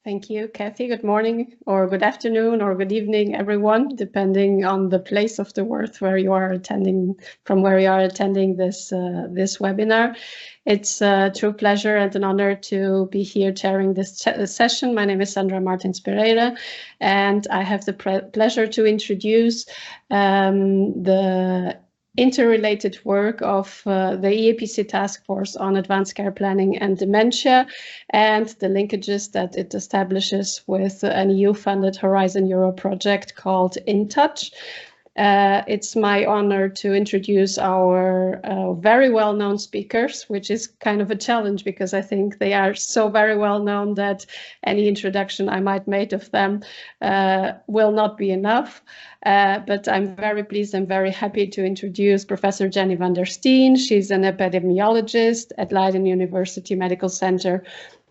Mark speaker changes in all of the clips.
Speaker 1: Thank you, Kathy. Good morning, or good afternoon, or good evening, everyone, depending on the place of the world where you are attending, from where you are attending this webinar. It's a true pleasure and an honor to be here chairing this session. My name is Sandra Martins Pereira, and I have the pleasure to introduce the interrelated work of the EAPC Task Force on Advanced Care Planning and Dementia, and the linkages that it establishes with an EU-funded Horizon Europe project called In Touch. It's my honor to introduce our very well-known speakers, which is kind of a challenge because I think they are so very well-known that any introduction I might make of them will not be enough. But I'm very pleased and very happy to introduce Professor Jenny van der Steen. She's an epidemiologist at Leiden University Medical Center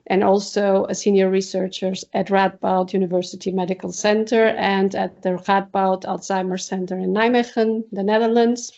Speaker 1: and also a senior researcher at Radboud University Medical Center and at the Radboud Alzheimer's Center in Nijmegen, the Netherlands.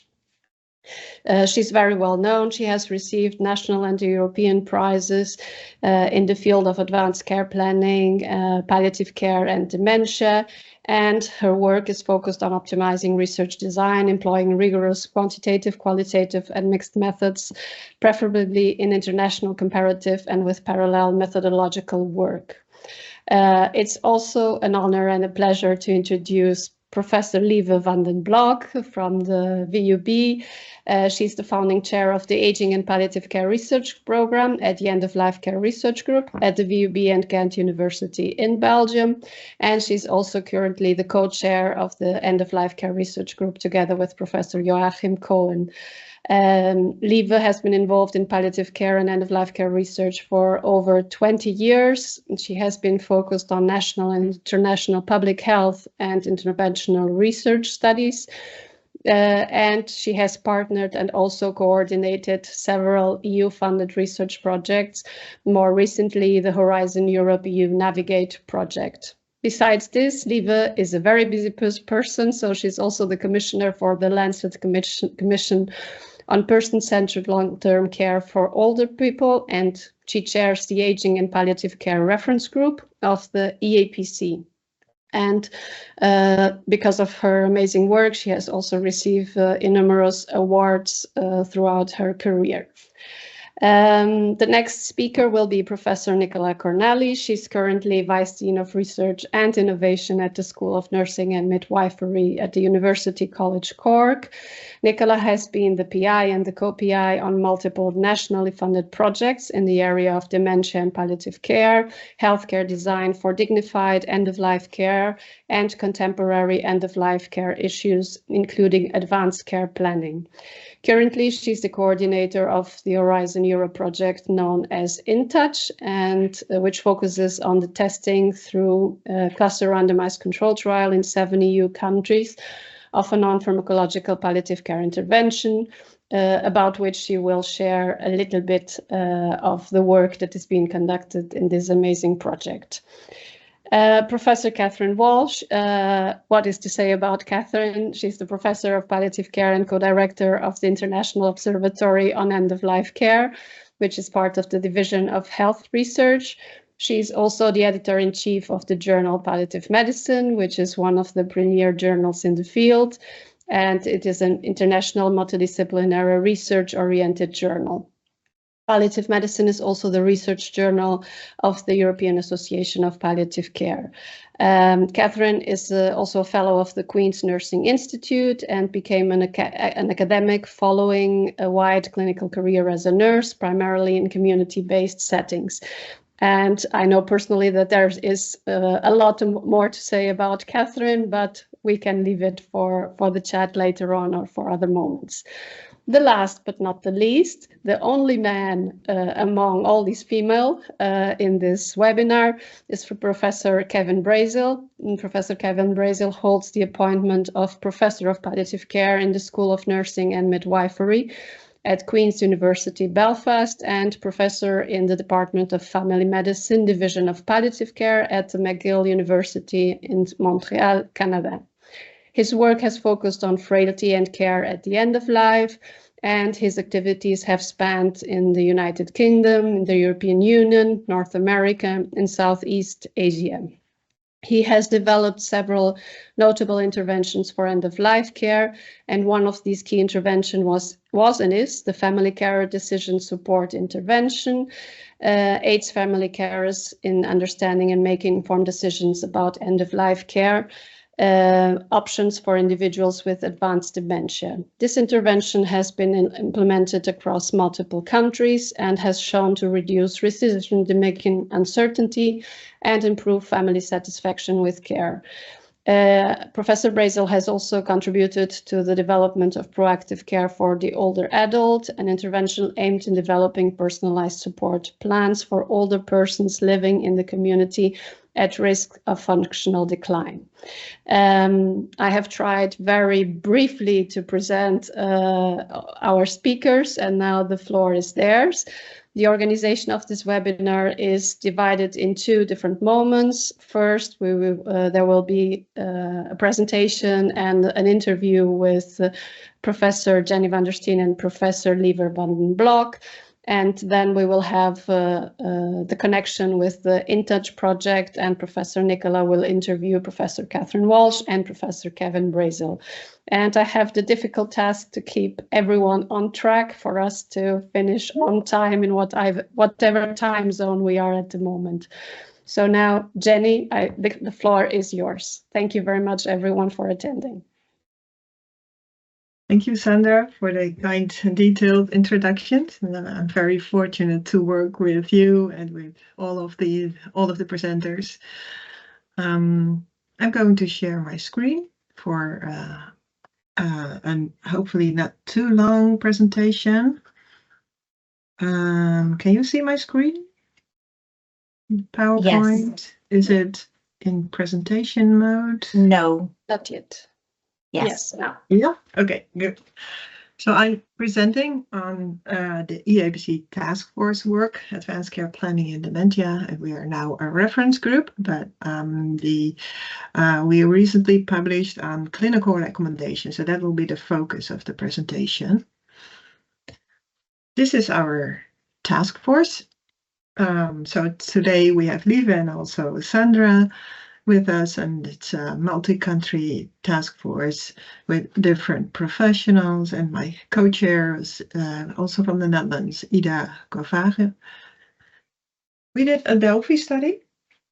Speaker 1: She's very well known. She has received national and European prizes in the field of advanced care planning, palliative care and dementia. And her work is focused on optimizing research design, employing rigorous quantitative, qualitative, and mixed methods, preferably in international comparative and with parallel methodological work. It's also an honor and a pleasure to introduce Professor Lieve van den Blok from the VUB. She's the founding chair of the Aging and Palliative Care Research Program at the End of Life Care Research Group at the VUB and Ghent University in Belgium. And she's also currently the co-chair of the End of Life Care Research Group together with Professor Joachim Cohen. Lieve has been involved in palliative care and end-of-life care research for over 20 years. She has been focused on national and international public health and interventional research studies. And she has partnered and also coordinated several EU-funded research projects, more recently the Horizon Europe EU Navigate project. Besides this, Lieve is a very busy person, so she's also the commissioner for the Lancet Commission on Person-Centered Long-Term Care for Older People, and she chairs the Aging and Palliative Care Reference Group of the EAPC. And because of her amazing work, she has also received numerous awards throughout her career. The next speaker will be Professor Nicola Corneli. She's currently Vice Dean of Research and Innovation at the School of Nursing and Midwifery at the University College Cork. Nicola has been the PI and the co-PI on multiple nationally funded projects in the area of dementia and palliative care, healthcare design for dignified end-of-life care, and contemporary end-of-life care issues, including advanced care planning. Currently, she's the coordinator of the Horizon Europe project known as In Touch, and which focuses on the testing through a cluster randomized control trial in 7 EU countries of a non-pharmacological palliative care intervention, about which she will share a little bit of the work that is being conducted in this amazing project. Professor Catherine Walsh, what is to say about Catherine? She's the professor of palliative care and co-director of the International Observatory on End-of-Life Care, which is part of the Division of Health Research. She's also the editor-in-chief of the journal Palliative Medicine, which is one of the premier journals in the field, and it is an international multidisciplinary research-oriented journal. Palliative Medicine is also the research journal of the European Association of Palliative Care. Catherine is also a fellow of the Queen's Nursing Institute and became an academic following a wide clinical career as a nurse, primarily in community-based settings. And I know personally that there is a lot more to say about Catherine, but we can leave it for the chat later on or for other moments. The last but not the least, the only man among all these female in this webinar is for Professor Kevin Brazil. And Professor Kevin Brazil holds the appointment of Professor of Palliative Care in the School of Nursing and Midwifery at Queen's University Belfast and Professor in the Department of Family Medicine, Division of Palliative Care at the McGill University in Montreal, Canada. His work has focused on frailty and care at the end of life, and his activities have spanned in the United Kingdom, in the European Union, North America, and Southeast Asia. He has developed several notable interventions for end-of-life care, and one of these key interventions was and is the family carer decision support intervention, aids family carers in understanding and making informed decisions about end-of-life care options for individuals with advanced dementia. This intervention has been implemented across multiple countries and has shown to reduce decision-making uncertainty and improve family satisfaction with care. Professor Brazel has also contributed to the development of proactive care for the older adult, an intervention aimed in developing personalized support plans for older persons living in the community at risk of functional decline. I have tried very briefly to present our speakers, and now the floor is theirs. The organization of this webinar is divided in two different moments. First, there will be a presentation and an interview with Professor Jenny van der Steen and Professor Liever van den Blok. And then we will have the connection with the InTouch project, and Professor Nicola will interview Professor Catherine Walsh and Professor Kevin Brazel. And I have the difficult task to keep everyone on track for us to finish on time in whatever time zone we are at the moment. So now, Jenny, the floor is yours. Thank you very much, everyone, for attending.
Speaker 2: Thank you, Sandra, for the kind and detailed introduction. And I'm very fortunate to work with you and with all of the presenters. I'm going to share my screen for an hopefully not too long presentation. Can you see my screen? PowerPoint?
Speaker 3: Yes.
Speaker 2: Is it in presentation mode?
Speaker 3: No.
Speaker 1: Not yet.
Speaker 3: Yes.
Speaker 1: Now.
Speaker 2: Yeah. Okay, good. So I'm presenting on the EAPC task force work, Advanced Care Planning and Dementia, and we are now a reference group, but we recently published on clinical recommendations, so that will be the focus of the presentation. This is our task force. So today we have Lieve and also Sandra with us, and it's a multi-country task force with different professionals, and my co-chair is also from the Netherlands, Ida Kovage. We did a Delphi study,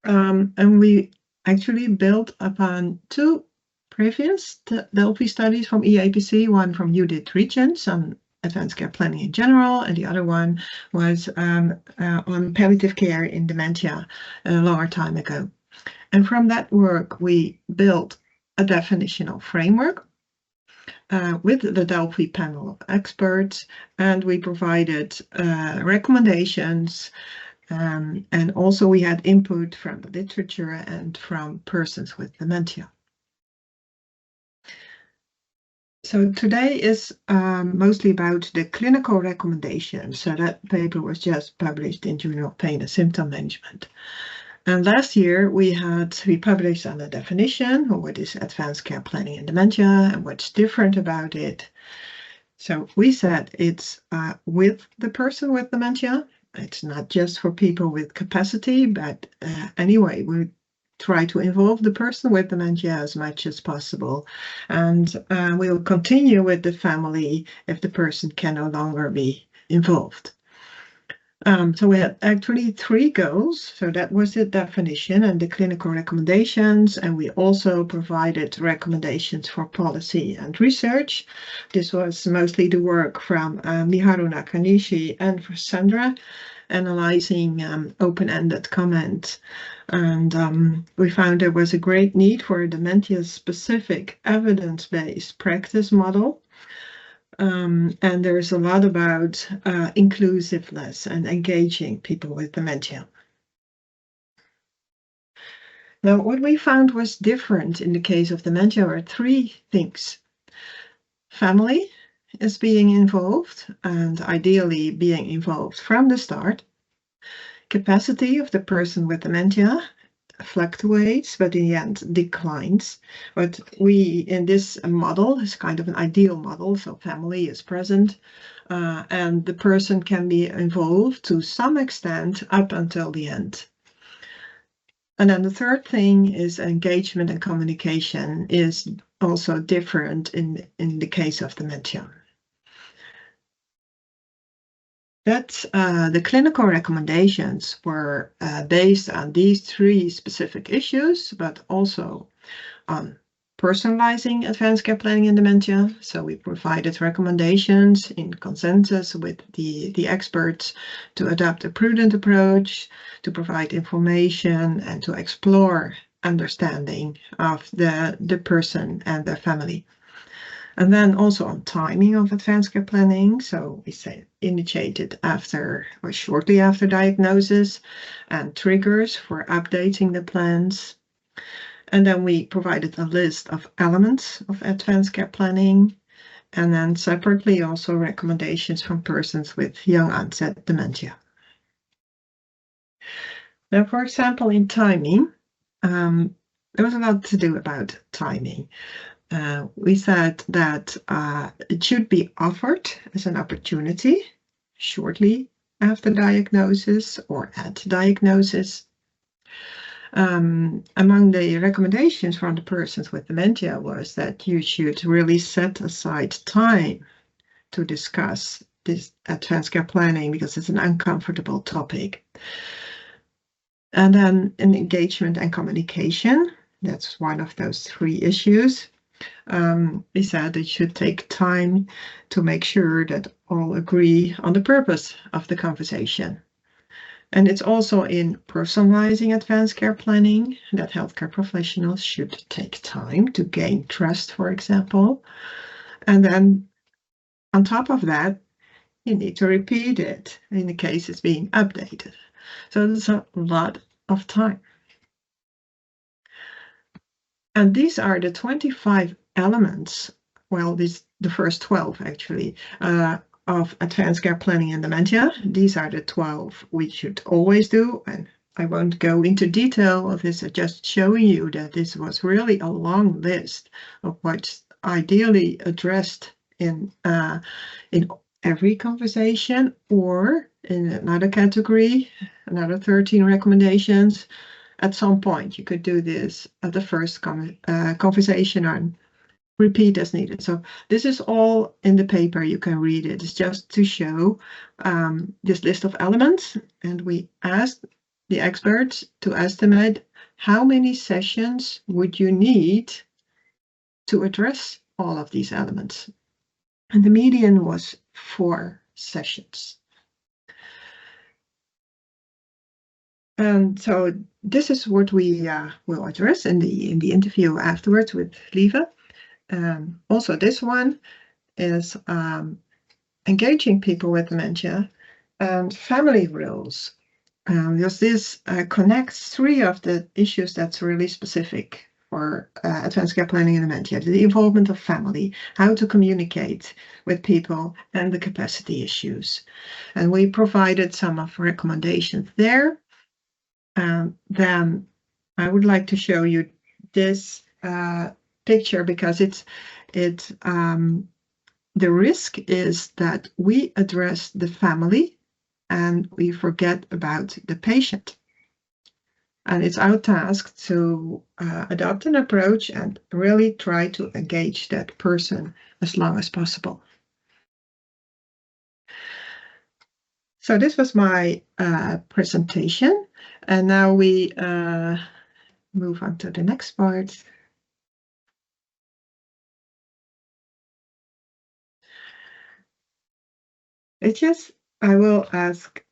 Speaker 2: and we actually built upon two previous Delphi studies from EAPC, one from Judith Rietjens on advanced care planning in general, and the other one was on palliative care in dementia a longer time ago. And from that work, we built a definitional framework with the Delphi panel of experts, and we provided recommendations, and also we had input from the literature and from persons with dementia. So today is mostly about the clinical recommendations. So that paper was just published in Journal of Pain and Symptom Management. And last year we published on the definition of what is advanced care planning and dementia and what's different about it. So we said it's with the person with dementia. It's not just for people with capacity, but anyway, we try to involve the person with dementia as much as possible. And we will continue with the family if the person can no longer be involved. So we had actually three goals. So that was the definition and the clinical recommendations. And we also provided recommendations for policy and research. This was mostly the work from Miharu Nakanishi and for Sandra, analyzing open-ended comments. And we found there was a great need for a dementia-specific evidence-based practice model. And there's a lot about inclusiveness and engaging people with dementia. Now, what we found was different in the case of dementia are three things. Family is being involved, and ideally being involved from the start. Capacity of the person with dementia, fluctuates, but in the end declines. But we, in this model, is kind of an ideal model, so family is present, and the person can be involved to some extent up until the end. And then the third thing is engagement and communication is also different in the case of dementia. That's the clinical recommendations were based on these three specific issues, but also on personalizing advanced care planning in dementia. So we provided recommendations in consensus with the experts to adopt a prudent approach, to provide information, and to explore understanding of the person and their family. And then also on timing of advanced care planning. So we say initiated after or shortly after diagnosis, and triggers for updating the plans. And then we provided a list of elements of advanced care planning, and then separately also recommendations from persons with young onset dementia. Now, for example, in timing, there was a lot to do about timing. We said that it should be offered as an opportunity shortly after diagnosis or at diagnosis. Among the recommendations from the persons with dementia was that you should really set aside time to discuss this advanced care planning because it's an uncomfortable topic. And then in engagement and communication, that's one of those three issues. We said it should take time to make sure that all agree on the purpose of the conversation. And it's also in personalizing advanced care planning that healthcare professionals should take time to gain trust, for example. And then on top of that, you need to repeat it in the case it's being updated. So there's a lot of time. And these are the 25 elements, well, the first 12 actually, of advanced care planning in dementia. These are the 12 we should always do, and I won't go into detail of this, just showing you that this was really a long list of what's ideally addressed in every conversation, or in another category, another 13 recommendations. At some point, you could do this at the first conversation and repeat as needed. So this is all in the paper. You can read it. It's just to show this list of elements. And we asked the experts to estimate how many sessions would you need to address all of these elements. And the median was 4 sessions. And so this is what we will address in the interview afterwards with Lieve. Also, this one is engaging people with dementia and family roles. Because this connects 3 of the issues that's really specific for advanced care planning in dementia: the involvement of family, how to communicate with people, and the capacity issues. And we provided some of recommendations there. Then I would like to show you this picture because the risk is that we address the family and we forget about the patient. And it's our task to adopt an approach and really try to engage that person as long as possible. So this was my presentation, and now we move on to the next part. I will ask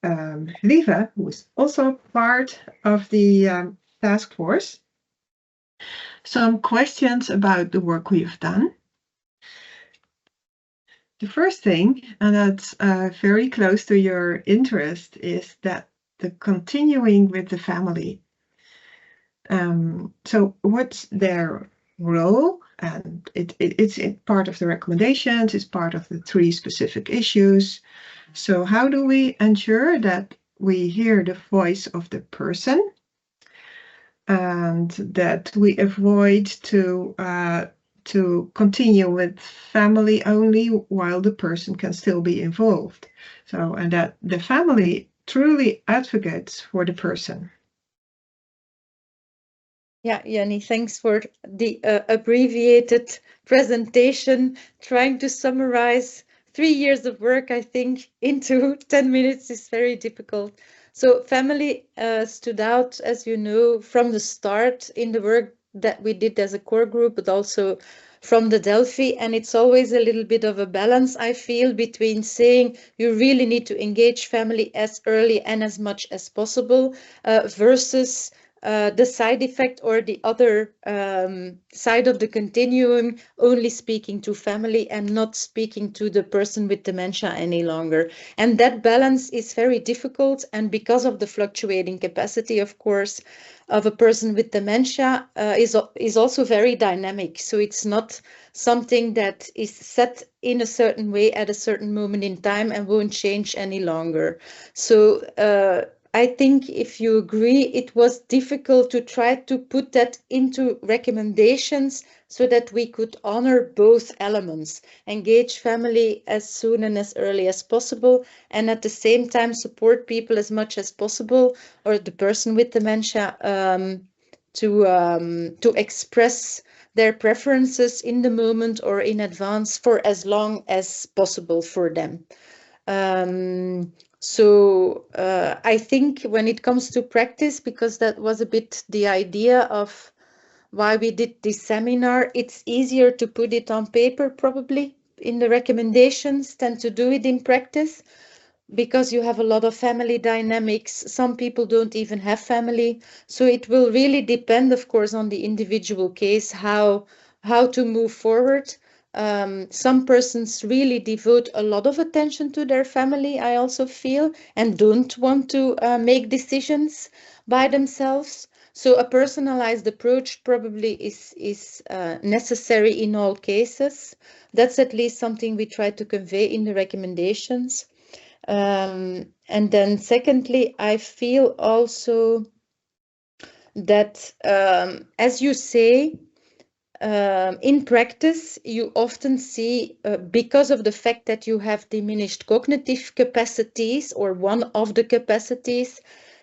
Speaker 2: Lieve, who is also part of the task force, some questions about the work we've done. The first thing, and that's very close to your interest, is that the continuing with the family. So what's their role? And it's part of the recommendations, it's part of the 3 specific issues. So how do we ensure that we hear the voice of the person? and that we avoid to continue with family only while the person can still be involved. So, and that the family truly advocates for the person.
Speaker 3: Yeah, Jenny, thanks for the abbreviated presentation. Trying to summarize 3 years of work, I think, into 10 minutes is very difficult. So family stood out, as you know, from the start in the work that we did as a core group, but also from the Delphi. And it's always a little bit of a balance, I feel, between saying you really need to engage family as early and as much as possible versus the side effect or the other side of the continuum, only speaking to family and not speaking to the person with dementia any longer. And that balance is very difficult. And because of the fluctuating capacity, of course, of a person with dementia is also very dynamic. So it's not something that is set in a certain way at a certain moment in time and won't change any longer. So I think if you agree, it was difficult to try to put that into recommendations so that we could honor both elements, engage family as soon and as early as possible, and at the same time support people as much as possible, or the person with dementia, to express their preferences in the moment or in advance for as long as possible for them. So I think when it comes to practice, because that was a bit the idea of why we did this seminar, it's easier to put it on paper probably in the recommendations than to do it in practice, because you have a lot of family dynamics. Some people don't even have family. So it will really depend, of course, on the individual case, how to move forward. Some persons really devote a lot of attention to their family, I also feel, and don't want to make decisions by themselves. So a personalized approach probably is necessary in all cases. That's at least something we try to convey in the recommendations. And then secondly, I feel also that, as you say, in practice, you often see, because of the fact that you have diminished cognitive capacities or one of the capacities,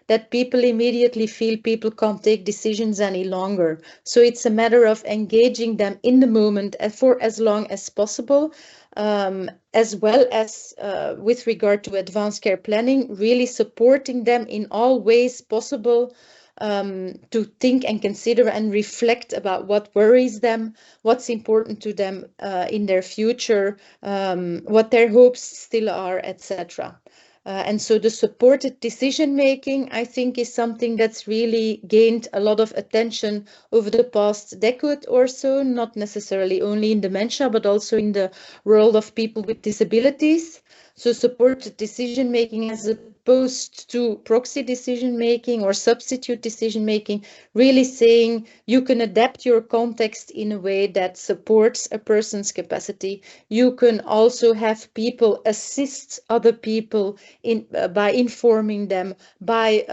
Speaker 3: that people immediately feel people can't take decisions any longer. So it's a matter of engaging them in the moment for as long as possible, as well as with regard to advanced care planning, really supporting them in all ways possible to think and consider and reflect about what worries them, what's important to them in their future, what their hopes still are, etc. And so the supported decision making, I think, is something that's really gained a lot of attention over the past decade or so, not necessarily only in dementia, but also in the world of people with disabilities. So supported decision making as opposed to proxy decision making or substitute decision making, really saying you can adapt your context in a way that supports a person's capacity. You can also have people assist other people in by informing them, by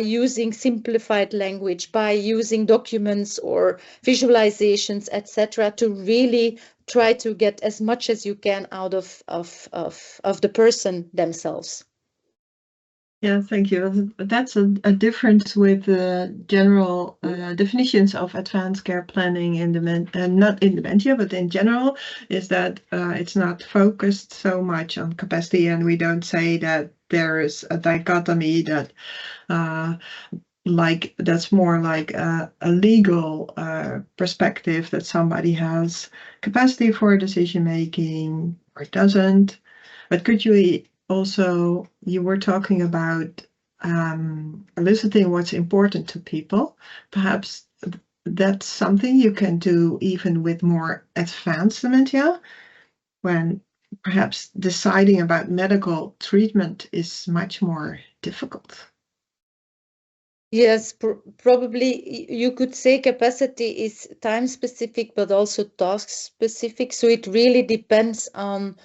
Speaker 3: using simplified language, by using documents or visualizations, etc., to really try to get as much as you can out of the person themselves.
Speaker 2: Yeah, thank you. That's a difference with general definitions of advanced care planning in not in dementia, but in general, is that it's not focused so much on capacity, and we don't say that there is a dichotomy that like that's more like a legal perspective, that somebody has capacity for decision making or doesn't. But could you also, you were talking about eliciting what's important to people. Perhaps that's something you can do even with more advanced dementia, when perhaps deciding about medical treatment is much more difficult.
Speaker 3: Yes, probably you could say capacity is time specific, but also task specific. So it really depends on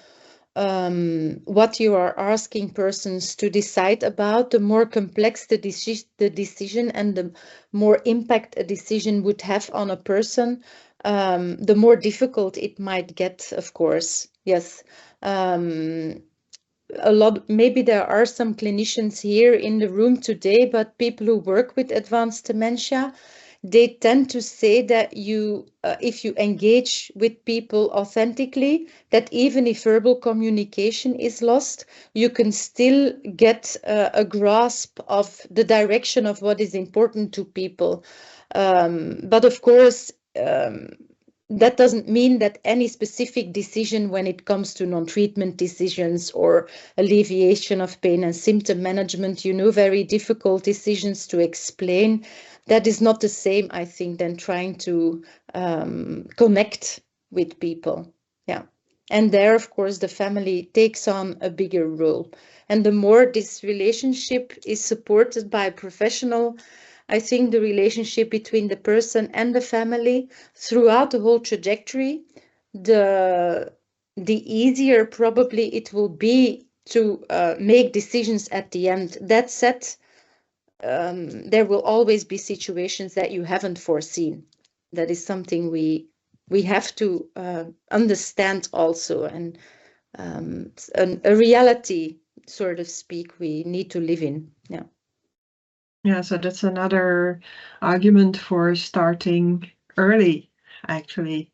Speaker 3: what you are asking persons to decide about, the more complex the decision and the more impact a decision would have on a person, the more difficult it might get, of course. Yes. Maybe there are some clinicians here in the room today, but people who work with advanced dementia, they tend to say that if you engage with people authentically, that even if verbal communication is lost, you can still get a grasp of the direction of what is important to people. But of course, that doesn't mean that any specific decision when it comes to non-treatment decisions or alleviation of pain and symptom management, very difficult decisions to explain. That is not the same, I think, than trying to connect with people. Yeah. And there, of course, the family takes on a bigger role. And the more this relationship is supported by a professional, I think the relationship between the person and the family throughout the whole trajectory, the easier probably it will be to make decisions at the end. That said, there will always be situations that you haven't foreseen. That is something we have to understand also, and a reality, so to speak, we need to live in. Yeah.
Speaker 2: Yeah, so that's another argument for starting early, actually.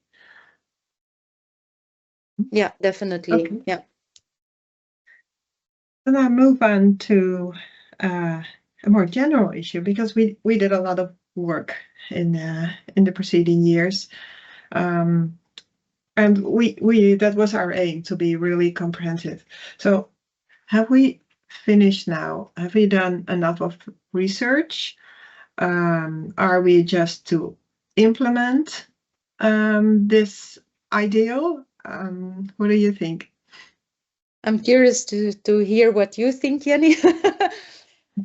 Speaker 3: Yeah, definitely.
Speaker 2: Okay.
Speaker 3: Yeah.
Speaker 2: Then I move on to a more general issue, because we did a lot of work in the preceding years, and we that was our aim, to be really comprehensive. So, have we finished now? Have we done enough of research? Are we just to implement this ideal? What do you think?
Speaker 3: I'm curious to hear what you think, Jenny.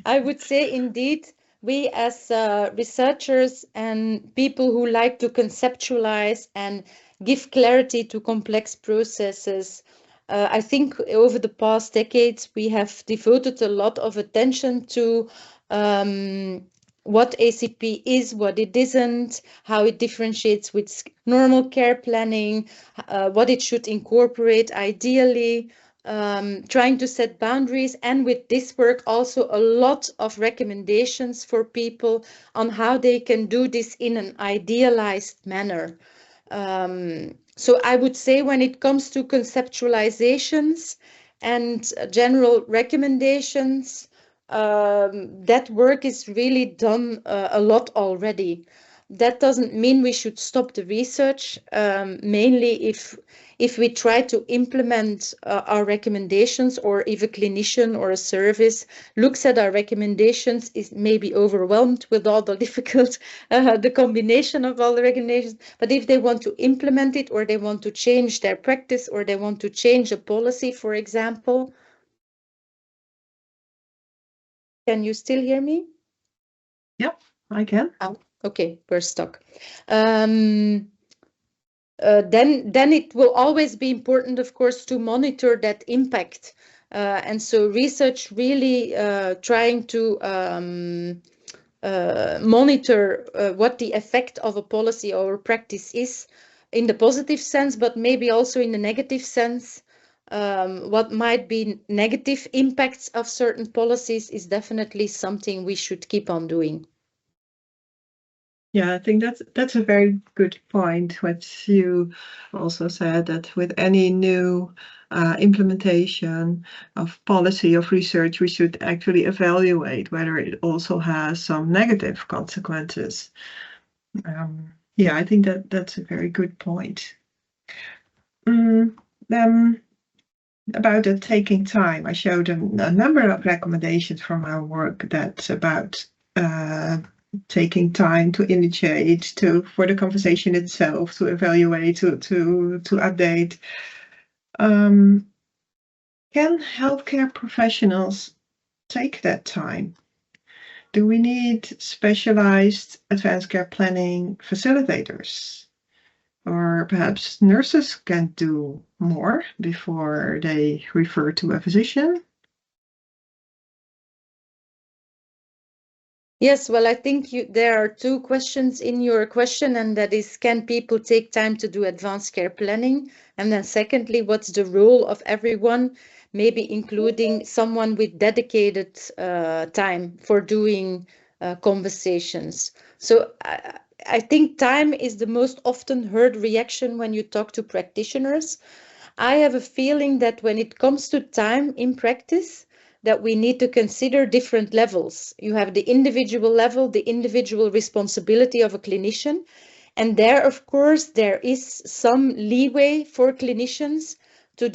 Speaker 3: I would say indeed, we as researchers and people who like to conceptualize and give clarity to complex processes, I think over the past decades, we have devoted a lot of attention to what ACP is, what it isn't, how it differentiates with normal care planning, what it should incorporate ideally, trying to set boundaries, and with this work also a lot of recommendations for people on how they can do this in an idealized manner. So I would say when it comes to conceptualizations and general recommendations, that work is really done a lot already. That doesn't mean we should stop the research, mainly if we try to implement our recommendations, or if a clinician or a service looks at our recommendations, is maybe overwhelmed with all the difficult, the combination of all the recommendations. But if they want to implement it, or they want to change their practice, or they want to change a policy, for example. Can you still hear me?
Speaker 2: Yep, I can.
Speaker 3: Oh, okay, we're stuck. Then it will always be important, of course, to monitor that impact. And so research really trying to monitor what the effect of a policy or practice is in the positive sense, but maybe also in the negative sense. What might be negative impacts of certain policies is definitely something we should keep on doing.
Speaker 2: Yeah, I think that's a very good point. What you also said, that with any new implementation of policy, of research, we should actually evaluate whether it also has some negative consequences. Yeah, I think that's a very good point. Then about the taking time, I showed a number of recommendations from our work that's about taking time to initiate, for the conversation itself, to evaluate, to update. Can healthcare professionals take that time? Do we need specialized advanced care planning facilitators? Or perhaps nurses can do more before they refer to a physician?
Speaker 3: Yes, well, I think there are two questions in your question, and that is, can people take time to do advanced care planning? And then secondly, what's the role of everyone, maybe including someone with dedicated time for doing conversations? So I think time is the most often heard reaction when you talk to practitioners. I have a feeling that when it comes to time in practice, that we need to consider different levels. You have the individual level, the individual responsibility of a clinician. And there, of course, there is some leeway for clinicians to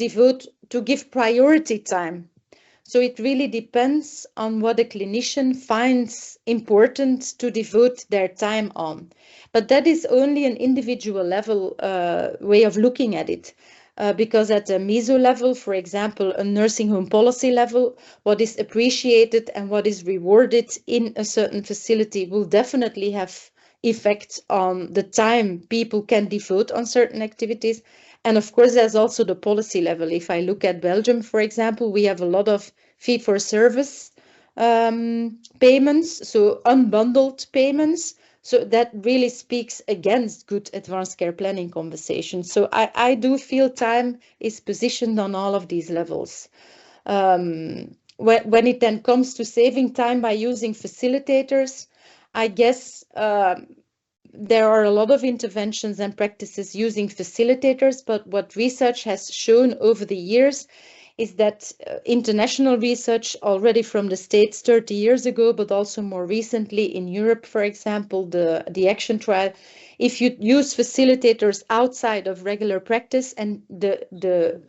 Speaker 3: give priority time. So it really depends on what a clinician finds important to devote their time on. But that is only an individual level way of looking at it. Because at a meso level, for example, a nursing home policy level, what is appreciated and what is rewarded in a certain facility will definitely have effect on the time people can devote on certain activities. And of course, there's also the policy level. If I look at Belgium, for example, we have a lot of fee-for-service payments, so unbundled payments. So that really speaks against good advanced care planning conversations. So I do feel time is positioned on all of these levels. When it then comes to saving time by using facilitators, I guess there are a lot of interventions and practices using facilitators, but what research has shown over the years is that international research already from the States 30 years ago, but also more recently in Europe, for example, the action trial, if you use facilitators outside of regular practice and the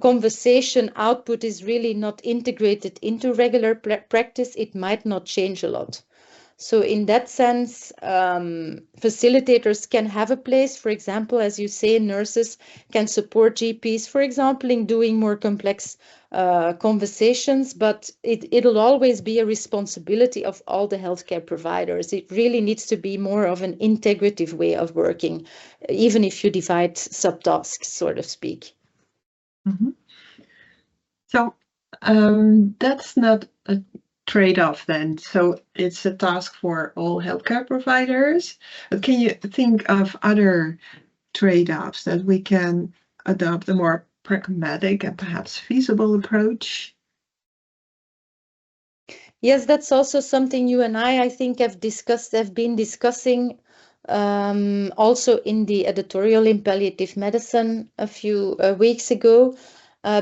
Speaker 3: conversation output is really not integrated into regular practice, it might not change a lot. So in that sense, facilitators can have a place. For example, as you say, nurses can support GPs, for example, in doing more complex conversations, but it'll always be a responsibility of all the healthcare providers. It really needs to be more of an integrative way of working, even if you divide subtasks, so to speak.
Speaker 2: Mm-hmm. So that's not a trade-off then. So it's a task for all healthcare providers. But can you think of other trade-offs that we can adopt a more pragmatic and perhaps feasible approach?
Speaker 3: Yes, that's also something you and I think, have been discussing also in the editorial in Palliative Medicine a few weeks ago,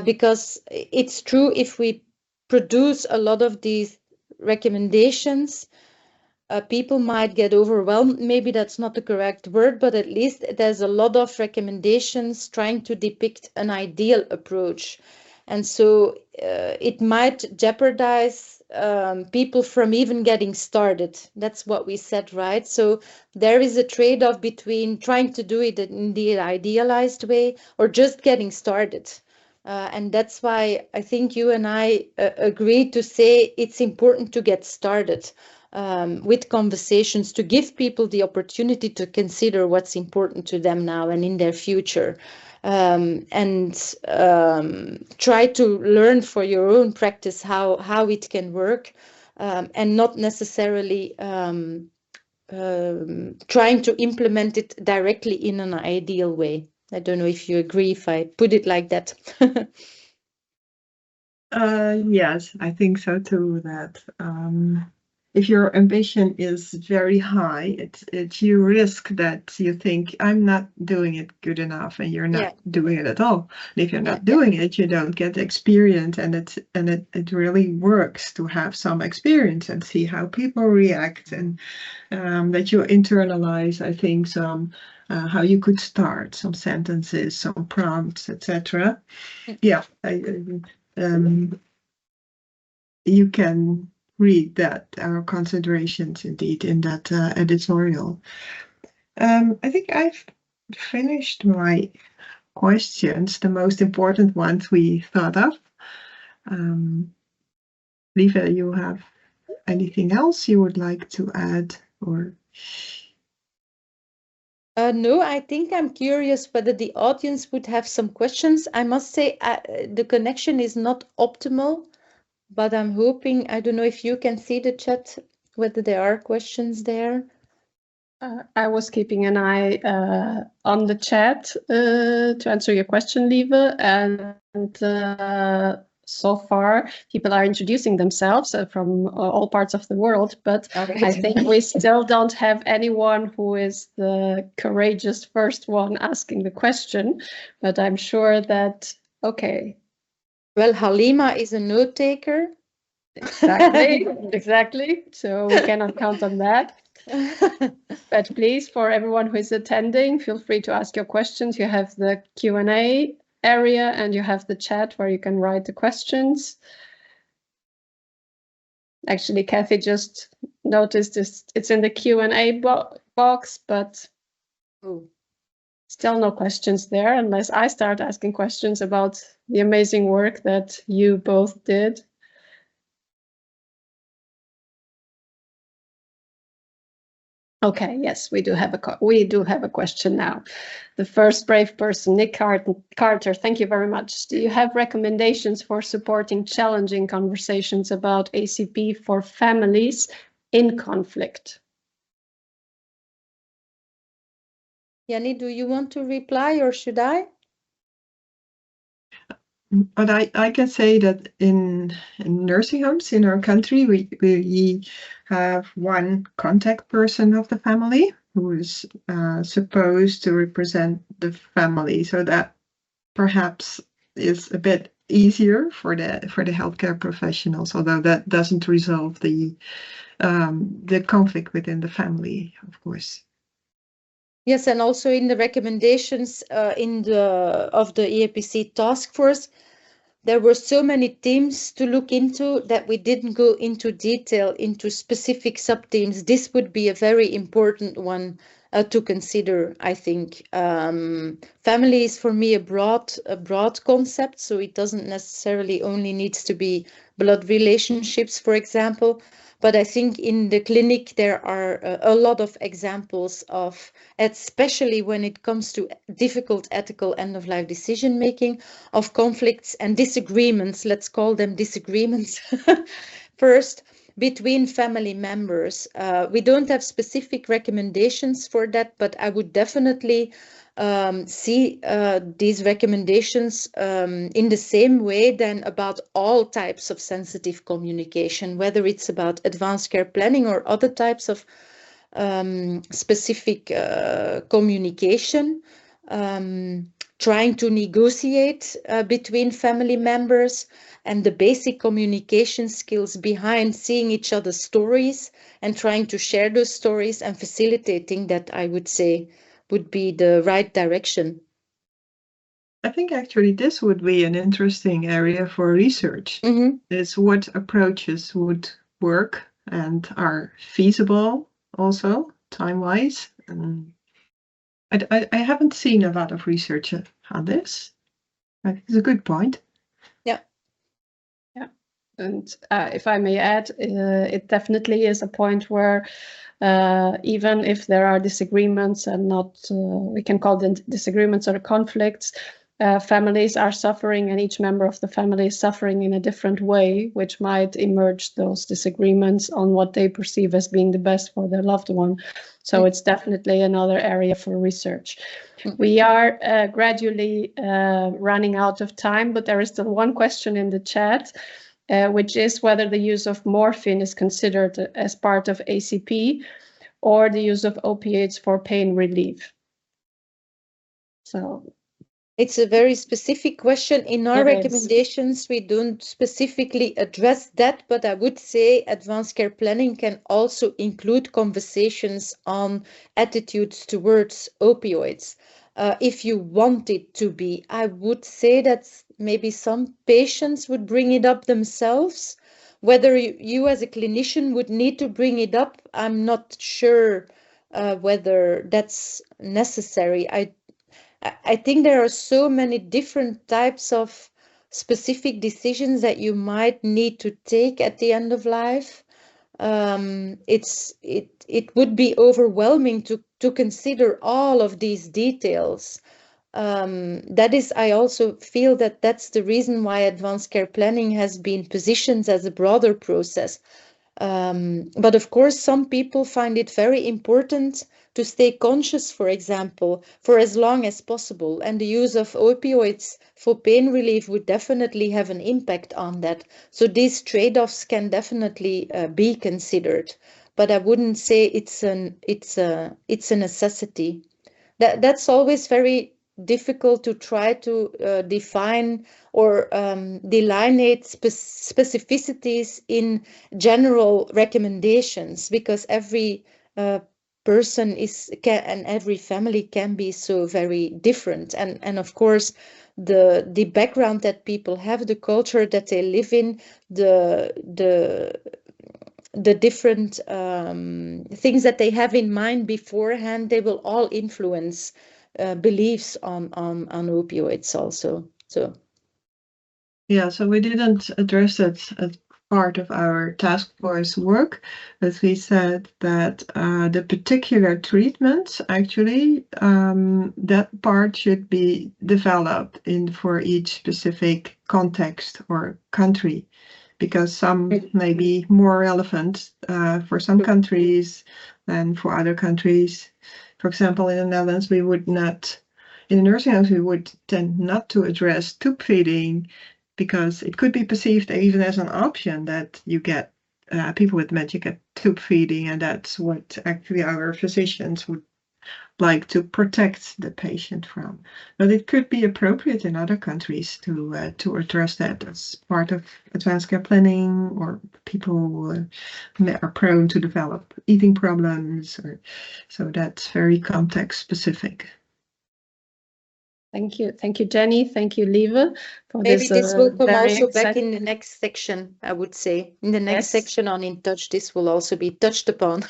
Speaker 3: because it's true, if we produce a lot of these recommendations, people might get overwhelmed. Maybe that's not the correct word, but at least there's a lot of recommendations trying to depict an ideal approach. And so it might jeopardize people from even getting started. That's what we said, right? So there is a trade-off between trying to do it in the idealized way or just getting started. And that's why I think you and I agreed to say it's important to get started with conversations, to give people the opportunity to consider what's important to them now and in their future. And try to learn for your own practice how it can work, and not necessarily trying to implement it directly in an ideal way. I don't know if you agree if I put it like that.
Speaker 2: Yes, I think so too, that if your ambition is very high, it's you risk that you think I'm not doing it good enough, and you're not doing it at all. And if you're not doing it, you don't get experience, and it really works to have some experience and see how people react, and that you internalize, I think, some how you could start some sentences, some prompts, etc. Yeah, you can read that our considerations indeed in that editorial. I think I've finished my questions, the most important ones we thought of. Lieve, you have anything else you would like to add, or?
Speaker 3: No, I think I'm curious whether the audience would have some questions. I must say the connection is not optimal, but I'm hoping, I don't know if you can see the chat, whether there are questions there.
Speaker 1: I was keeping an eye on the chat to answer your question, Lieve, and so far people are introducing themselves from all parts of the world, but
Speaker 3: Right.
Speaker 1: I think we still don't have anyone who is the courageous first one asking the question, but I'm sure that, okay.
Speaker 3: Well, Halima is a note taker.
Speaker 1: Exactly, exactly. So we cannot count on that. But please, for everyone who is attending, feel free to ask your questions. You have the Q&A area and you have the chat where you can write the questions. Actually, Kathy just noticed this. It's in the Q&A box, but still no questions there unless I start asking questions about the amazing work that you both did. Okay, yes, we do have a question now. The first brave person, Nick Carter, thank you very much. Do you have recommendations for supporting challenging conversations about ACP for families in conflict?
Speaker 3: Jannie, do you want to reply or should I?
Speaker 2: But I can say that in nursing homes in our country, we have one contact person of the family who is supposed to represent the family. So that perhaps is a bit easier for the healthcare professionals, although that doesn't resolve the conflict within the family, of course.
Speaker 3: Yes, and also in the recommendations of the EAPC task force, there were so many themes to look into that we didn't go into detail into specific sub-themes. This would be a very important one to consider, I think. Family is for me a broad concept, so it doesn't necessarily only needs to be blood relationships, for example. But I think in the clinic, there are a lot of examples of, especially when it comes to difficult ethical end-of-life decision-making, of conflicts and disagreements, let's call them disagreements, first, between family members. We don't have specific recommendations for that, but I would definitely see these recommendations in the same way than about all types of sensitive communication, whether it's about advanced care planning or other types of specific communication, trying to negotiate between family members, and the basic communication skills behind seeing each other's stories and trying to share those stories and facilitating that, I would say, would be the right direction.
Speaker 2: I think actually this would be an interesting area for research. Is what approaches would work and are feasible also time-wise. I haven't seen a lot of research on this. I think it's a good point.
Speaker 3: Yeah.
Speaker 1: Yeah. And if I may add, it definitely is a point where even if there are disagreements and not, we can call them disagreements or conflicts, families are suffering and each member of the family is suffering in a different way, which might emerge those disagreements on what they perceive as being the best for their loved one. So it's definitely another area for research. We are gradually running out of time, but there is still one question in the chat, which is whether the use of morphine is considered as part of ACP or the use of opiates for pain relief. So
Speaker 3: it's a very specific question. In our recommendations, we don't specifically address that, but I would say advanced care planning can also include conversations on attitudes towards opioids. If you want it to be, I would say that maybe some patients would bring it up themselves. Whether you as a clinician would need to bring it up, I'm not sure whether that's necessary. I think there are so many different types of specific decisions that you might need to take at the end of life. it would be overwhelming to consider all of these details. That is, I also feel that that's the reason why advanced care planning has been positioned as a broader process. But of course, some people find it very important to stay conscious, for example, for as long as possible. And the use of opioids for pain relief would definitely have an impact on that. So these trade-offs can definitely be considered. But I wouldn't say it's a necessity. That's always very difficult to try to define or delineate specificities in general recommendations, because every person and every family can be so very different, and of course the background that people have, the culture that they live in, the different things that they have in mind beforehand, they will all influence beliefs on opioids also. So
Speaker 2: Yeah, so we didn't address it as part of our task force work, but we said that the particular treatments, actually, that part should be developed for each specific context or country, because some may be more relevant for some countries than for other countries. For example, in the Netherlands, we would not, in the nursing homes, we would tend not to address tube feeding, because it could be perceived even as an option that you get people with dementia get tube feeding, and that's what actually our physicians would like to protect the patient from. But it could be appropriate in other countries to address that as part of advanced care planning, or people who are prone to develop eating problems, so that's very context specific.
Speaker 1: Thank you, Jenny. Thank you, Lieve, for
Speaker 3: maybe this will come also back
Speaker 1: exciting...
Speaker 3: in the next section, I would say. In the next section on In Touch, this will also be touched upon.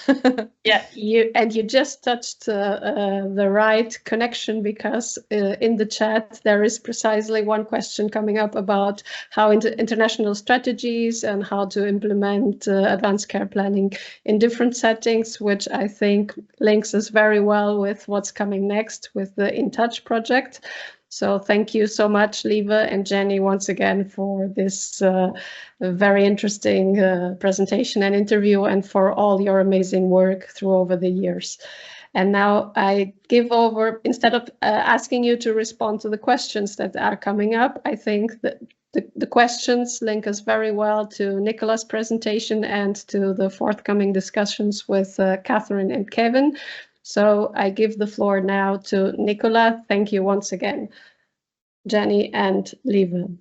Speaker 1: Yeah, you just touched the right connection, because in the chat there is precisely one question coming up about how international strategies and how to implement advanced care planning in different settings, which I think links us very well with what's coming next with the In Touch project. So thank you so much, Lieve and Jenny, once again for this very interesting presentation and interview, and for all your amazing work over the years. And now I give over, instead of asking you to respond to the questions that are coming up, I think that the questions link us very well to Nicola's presentation and to the forthcoming discussions with Catherine and Kevin. So I give the floor now to Nicola. Thank you once again, Jenny and Lieve.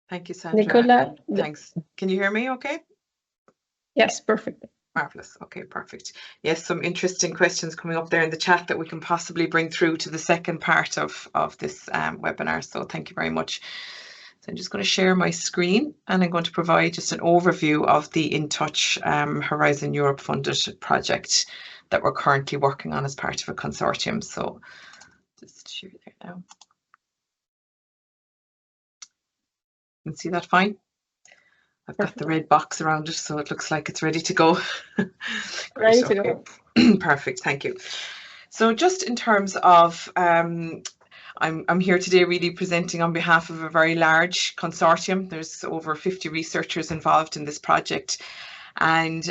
Speaker 4: Thank you, Sandra.
Speaker 1: Nicola.
Speaker 4: Thanks. Can you hear me okay?
Speaker 1: Yes, perfect.
Speaker 4: Marvelous. Okay, perfect. Yes, some interesting questions coming up there in the chat that we can possibly bring through to the second part of this webinar. So thank you very much. So I'm just going to share my screen, and I'm going to provide just an overview of the In Touch Horizon Europe funded project that we're currently working on as part of a consortium. So just share there now. You can see that fine? I've got the red box around it, so it looks like it's ready to go.
Speaker 1: Ready to go.
Speaker 4: Perfect, thank you. So just in terms of, I'm here today really presenting on behalf of a very large consortium. There's over 50 researchers involved in this project, and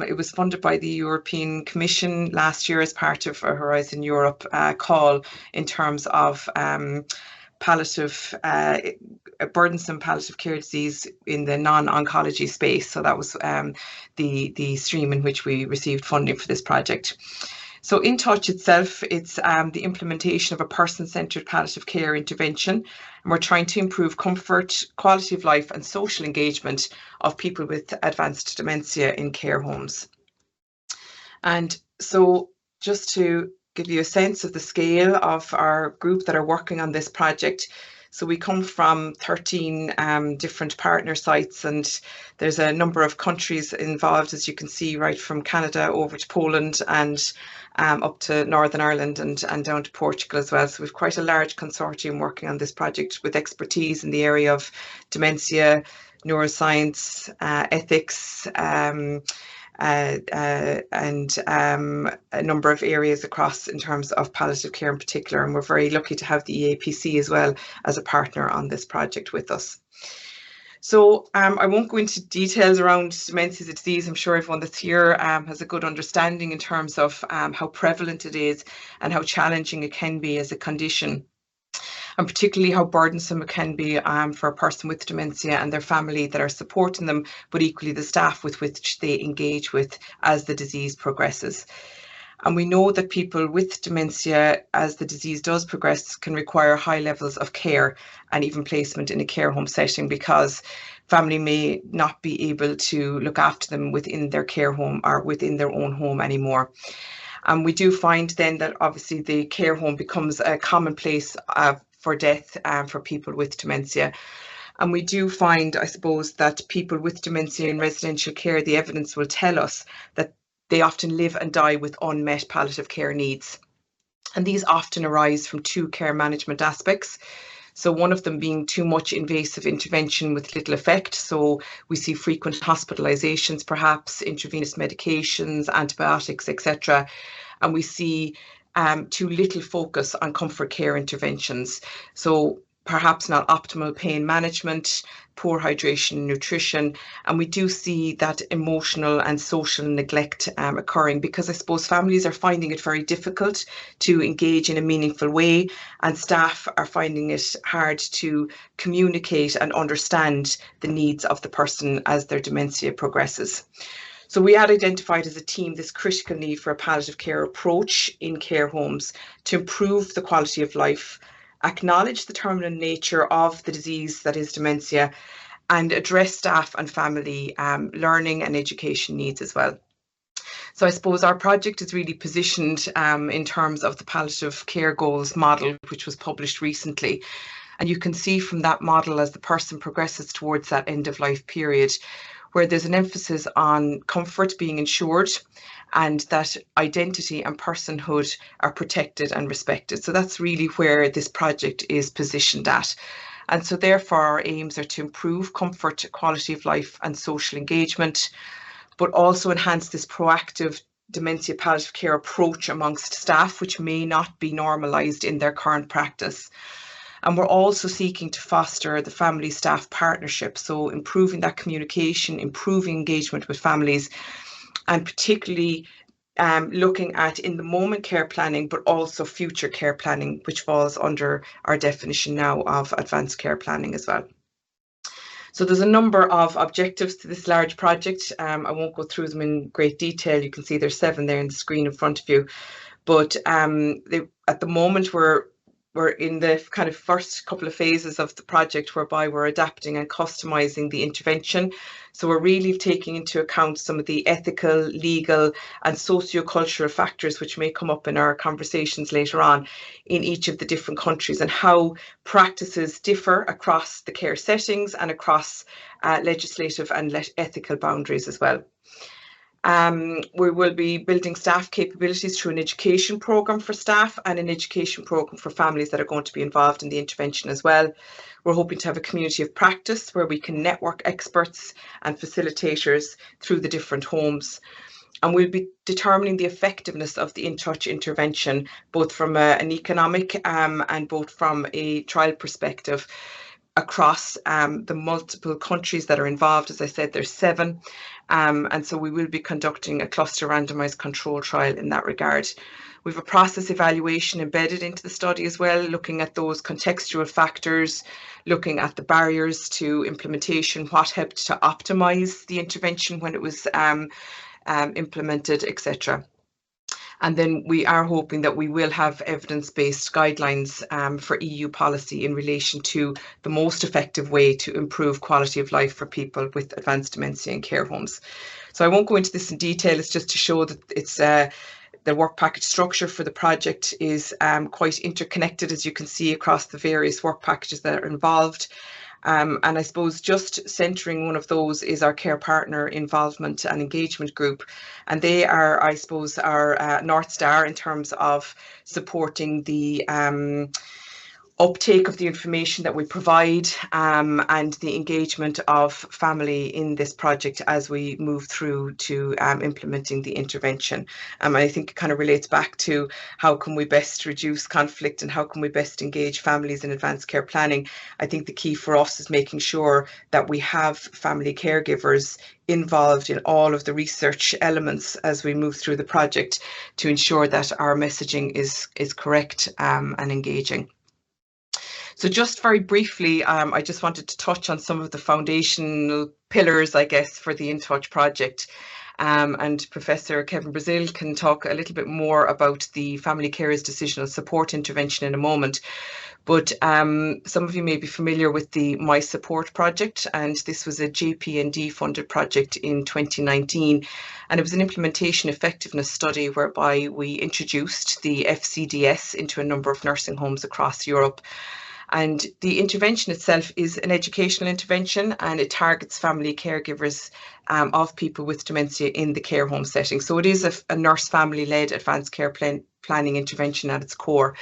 Speaker 4: it was funded by the European Commission last year as part of a Horizon Europe call in terms of palliative, burdensome palliative care disease in the non-oncology space. So that was the stream in which we received funding for this project. So In Touch itself, it's the implementation of a person-centred palliative care intervention, and we're trying to improve comfort, quality of life and social engagement of people with advanced dementia in care homes. And so just to give you a sense of the scale of our group that are working on this project. So we come from 13 different partner sites, and there's a number of countries involved, as you can see, right from Canada over to Poland and up to Northern Ireland and down to Portugal as well. So we've quite a large consortium working on this project with expertise in the area of dementia, neuroscience, ethics, and a number of areas across in terms of palliative care in particular. And we're very lucky to have the EAPC as well as a partner on this project with us. So I won't go into details around dementia as a disease. I'm sure everyone that's here has a good understanding in terms of how prevalent it is and how challenging it can be as a condition, and particularly how burdensome it can be for a person with dementia and their family that are supporting them, but equally the staff with which they engage with as the disease progresses. And we know that people with dementia, as the disease does progress, can require high levels of care and even placement in a care home setting, because family may not be able to look after them within their care home or within their own home anymore. And we do find then that obviously the care home becomes a common place for death for people with dementia. And we do find, I suppose, that people with dementia in residential care, the evidence will tell us that they often live and die with unmet palliative care needs. And these often arise from two care management aspects. So one of them being too much invasive intervention with little effect. So we see frequent hospitalizations, perhaps intravenous medications, antibiotics, etc. And we see too little focus on comfort care interventions. So perhaps not optimal pain management, poor hydration and nutrition. And we do see that emotional and social neglect occurring, because I suppose families are finding it very difficult to engage in a meaningful way, and staff are finding it hard to communicate and understand the needs of the person as their dementia progresses. So we had identified as a team this critical need for a palliative care approach in care homes to improve the quality of life, acknowledge the terminal nature of the disease that is dementia, and address staff and family learning and education needs as well. So I suppose our project is really positioned in terms of the palliative care goals model, which was published recently. And you can see from that model, as the person progresses towards that end of life period, where there's an emphasis on comfort being ensured, and that identity and personhood are protected and respected. So that's really where this project is positioned at. And so therefore our aims are to improve comfort, quality of life and social engagement, but also enhance this proactive dementia palliative care approach amongst staff, which may not be normalised in their current practice. And we're also seeking to foster the family staff partnership, so improving that communication, improving engagement with families, and particularly looking at in the moment care planning, but also future care planning, which falls under our definition now of advanced care planning as well. So there's a number of objectives to this large project. I won't go through them in great detail. You can see there's 7 there in the screen in front of you. But at the moment we're in the kind of first couple of phases of the project, whereby we're adapting and customizing the intervention. So we're really taking into account some of the ethical, legal and socio-cultural factors which may come up in our conversations later on in each of the different countries, and how practices differ across the care settings and across legislative and ethical boundaries as well. We will be building staff capabilities through an education programme for staff and an education programme for families that are going to be involved in the intervention as well. We're hoping to have a community of practice where we can network experts and facilitators through the different homes. And we'll be determining the effectiveness of the in-touch intervention, both from an economic and both from a trial perspective, across the multiple countries that are involved. As I said, there's 7. And so we will be conducting a cluster randomised control trial in that regard. We have a process evaluation embedded into the study as well, looking at those contextual factors, looking at the barriers to implementation, what helped to optimise the intervention when it was implemented, etc. And then we are hoping that we will have evidence-based guidelines for EU policy in relation to the most effective way to improve quality of life for people with advanced dementia in care homes. So I won't go into this in detail. It's just to show that it's the work package structure for the project is quite interconnected, as you can see, across the various work packages that are involved. And I suppose just centering one of those is our care partner involvement and engagement group. And they are, I suppose, our North Star in terms of supporting the uptake of the information that we provide, and the engagement of family in this project as we move through to implementing the intervention. I think it kind of relates back to how can we best reduce conflict and how can we best engage families in advanced care planning. I think the key for us is making sure that we have family caregivers involved in all of the research elements as we move through the project to ensure that our messaging is correct and engaging. So just very briefly, I just wanted to touch on some of the foundational pillars, I guess, for the In Touch project. And Professor Kevin Brazil can talk a little bit more about the family carers decisional support intervention in a moment. But some of you may be familiar with the My Support project, and this was a JP&D funded project in 2019. And it was an implementation effectiveness study whereby we introduced the FCDS into a number of nursing homes across Europe. And the intervention itself is an educational intervention, and it targets family caregivers of people with dementia in the care home setting. So it is a nurse family led advanced care planning intervention at its core.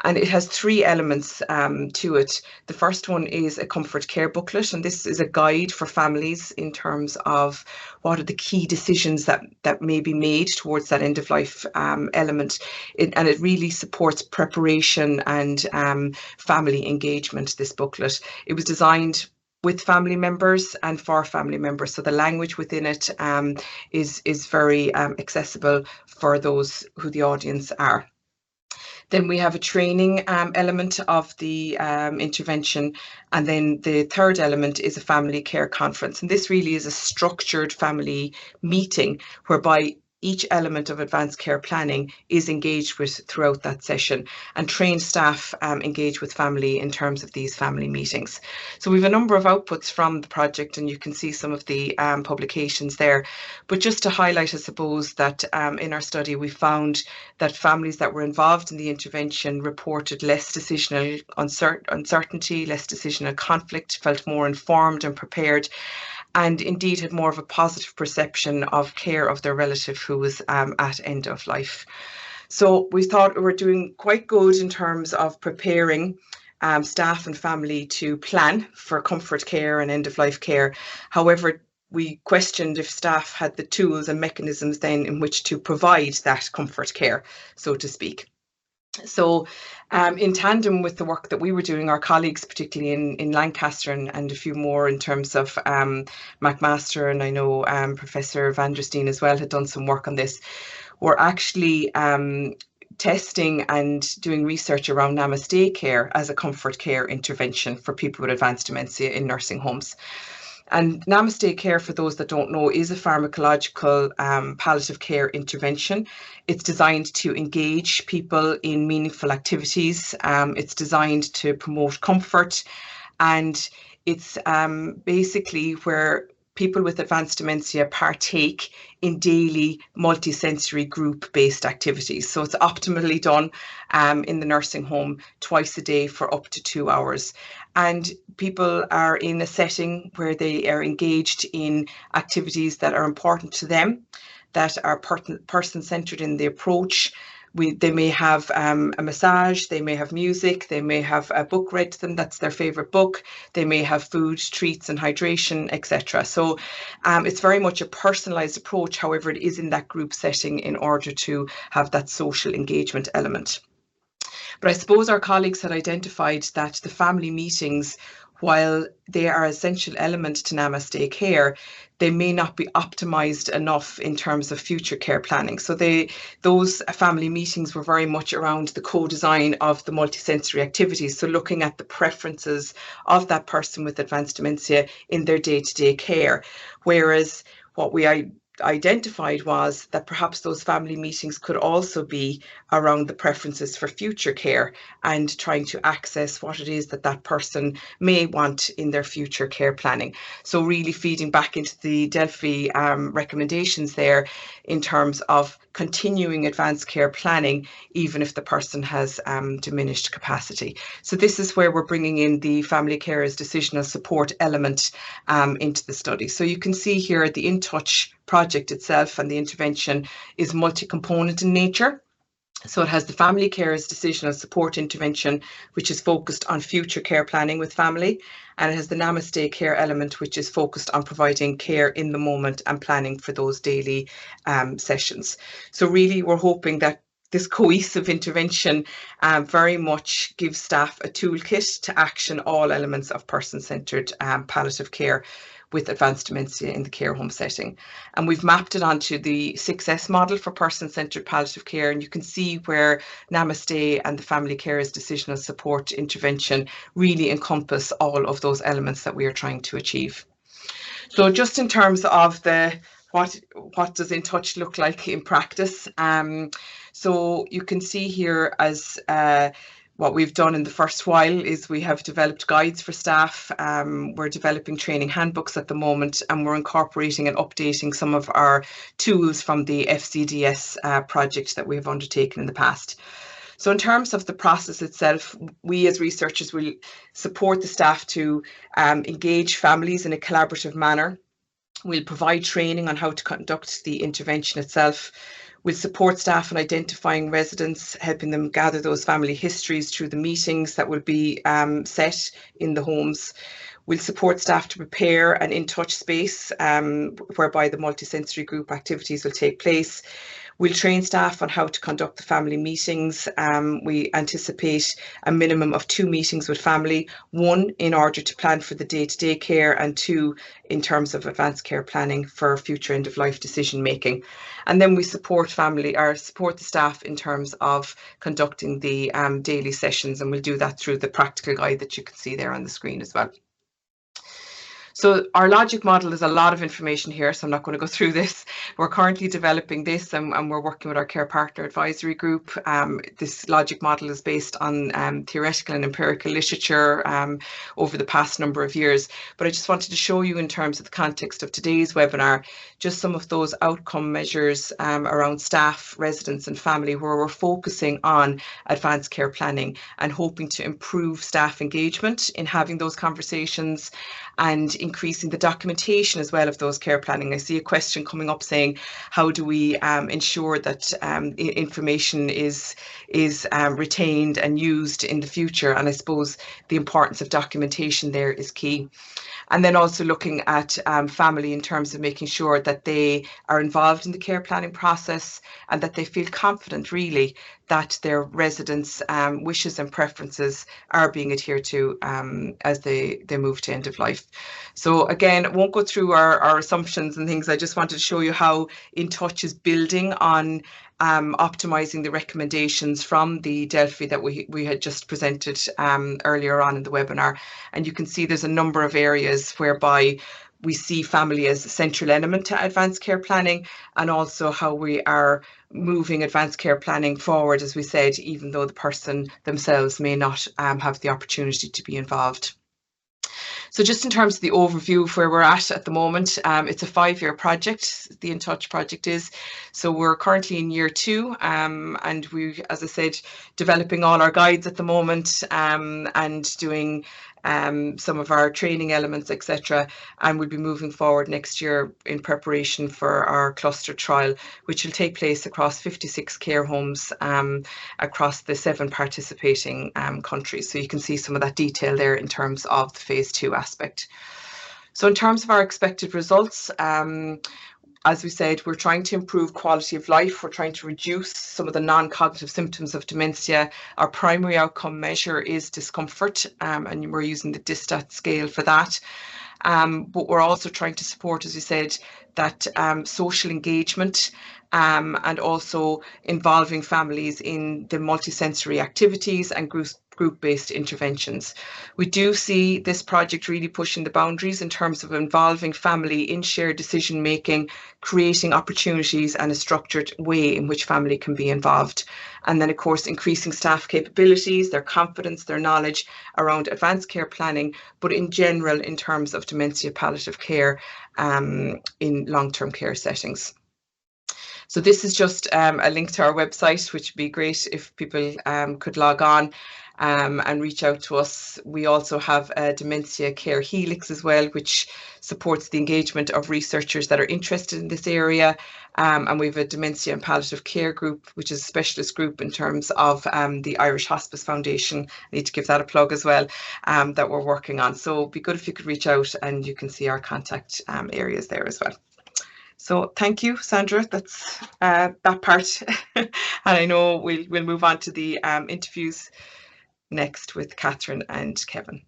Speaker 4: And it has three elements to it. The first one is a comfort care booklet, and this is a guide for families in terms of what are the key decisions that may be made towards that end of life element. And it really supports preparation and family engagement, this booklet. It was designed with family members and for family members. So the language within it is very accessible for those who the audience are. Then we have a training element of the intervention. And then the third element is a family care conference. And this really is a structured family meeting whereby each element of advanced care planning is engaged with throughout that session, and trained staff engage with family in terms of these family meetings. So we have a number of outputs from the project, and you can see some of the publications there. But just to highlight, I suppose, that in our study we found that families that were involved in the intervention reported less decisional uncertainty, less decisional conflict, felt more informed and prepared, and indeed had more of a positive perception of care of their relative who was at end of life. So we thought we were doing quite good in terms of preparing staff and family to plan for comfort care and end of life care. However, we questioned if staff had the tools and mechanisms then in which to provide that comfort care, so to speak. So in tandem with the work that we were doing, our colleagues, particularly in Lancaster and a few more in terms of McMaster, and I know Professor Van der Steen as well had done some work on this, were actually testing and doing research around Namaste care as a comfort care intervention for people with advanced dementia in nursing homes. And Namaste care, for those that don't know, is a pharmacological palliative care intervention. It's designed to engage people in meaningful activities. It's designed to promote comfort, and it's basically where people with advanced dementia partake in daily multisensory group-based activities. So it's optimally done in the nursing home twice a day for up to 2 hours. And people are in a setting where they are engaged in activities that are important to them, that are person-centered in the approach. They may have a massage, they may have music, they may have a book read to them, that's their favourite book, they may have food, treats and hydration, etc. So it's very much a personalised approach, however it is in that group setting in order to have that social engagement element. But I suppose our colleagues had identified that the family meetings, while they are an essential element to Namaste care, they may not be optimised enough in terms of future care planning. So those family meetings were very much around the co-design of the multisensory activities. So looking at the preferences of that person with advanced dementia in their day-to-day care. Whereas what we identified was that perhaps those family meetings could also be around the preferences for future care and trying to access what it is that that person may want in their future care planning. So really feeding back into the Delphi recommendations there in terms of continuing advanced care planning, even if the person has diminished capacity. So this is where we're bringing in the family carers decisional support element into the study. So you can see here the In Touch project itself and the intervention is multi-component in nature. So it has the family carers decisional support intervention, which is focused on future care planning with family. And it has the Namaste care element, which is focused on providing care in the moment and planning for those daily sessions. So really, we're hoping that this cohesive intervention very much gives staff a toolkit to action all elements of person-centred palliative care with advanced dementia in the care home setting. And we've mapped it onto the 6S model for person-centred palliative care, and you can see where Namaste and the family carers decisional support intervention really encompass all of those elements that we are trying to achieve. So just in terms of the what does In Touch look like in practice? So you can see here as what we've done in the first while is we have developed guides for staff. We're developing training handbooks at the moment, and we're incorporating and updating some of our tools from the FCDS project that we've undertaken in the past. So in terms of the process itself, we as researchers will support the staff to engage families in a collaborative manner. We'll provide training on how to conduct the intervention itself. We'll support staff in identifying residents, helping them gather those family histories through the meetings that will be set in the homes. We'll support staff to prepare an In Touch space whereby the multisensory group activities will take place. We'll train staff on how to conduct the family meetings. We anticipate a minimum of 2 meetings with family, 1 in order to plan for the day-to-day care, and 2 in terms of advanced care planning for future end-of-life decision making. And then we support support the staff in terms of conducting the daily sessions, and we'll do that through the practical guide that you can see there on the screen as well. So our logic model is a lot of information here, so I'm not going to go through this. We're currently developing this and we're working with our care partner advisory group. This logic model is based on theoretical and empirical literature over the past number of years. But I just wanted to show you in terms of the context of today's webinar, just some of those outcome measures around staff, residents and family, where we're focusing on advanced care planning and hoping to improve staff engagement in having those conversations and increasing the documentation as well of those care planning. I see a question coming up saying, how do we ensure that information is retained and used in the future? And I suppose the importance of documentation there is key. And then also looking at family in terms of making sure that they are involved in the care planning process and that they feel confident really that their residents' wishes and preferences are being adhered to as they move to end of life. So again, I won't go through our assumptions and things. I just wanted to show you how In Touch is building on optimizing the recommendations from the Delphi that we had just presented earlier on in the webinar. And you can see there's a number of areas whereby we see family as a central element to advanced care planning, and also how we are moving advanced care planning forward, as we said, even though the person themselves may not have the opportunity to be involved. So just in terms of the overview of where we're at the moment, it's a 5-year project, the In Touch project is. So we're currently in year 2 and we, as I said, developing all our guides at the moment and doing some of our training elements, etc. And we'll be moving forward next year in preparation for our cluster trial, which will take place across 56 care homes across the 7 participating countries. So you can see some of that detail there in terms of the phase 2 aspect. So in terms of our expected results, as we said, we're trying to improve quality of life. We're trying to reduce some of the non-cognitive symptoms of dementia. Our primary outcome measure is discomfort, and we're using the DISTAT scale for that. But we're also trying to support, as we said, that social engagement and also involving families in the multisensory activities and group-based interventions. We do see this project really pushing the boundaries in terms of involving family in shared decision making, creating opportunities and a structured way in which family can be involved. And then of course increasing staff capabilities, their confidence, their knowledge around advanced care planning, but in general in terms of dementia palliative care in long-term care settings. So this is just a link to our website, which would be great if people could log on. and reach out to us. We also have a Dementia Care Helix as well, which supports the engagement of researchers that are interested in this area. And we have a Dementia and Palliative Care group, which is a specialist group in terms of the Irish Hospice Foundation. I need to give that a plug as well, that we're working on. So it'd be good if you could reach out, and you can see our contact areas there as well. So thank you, Sandra. That's that part. And I know we'll move on to the interviews next with Catherine and Kevin.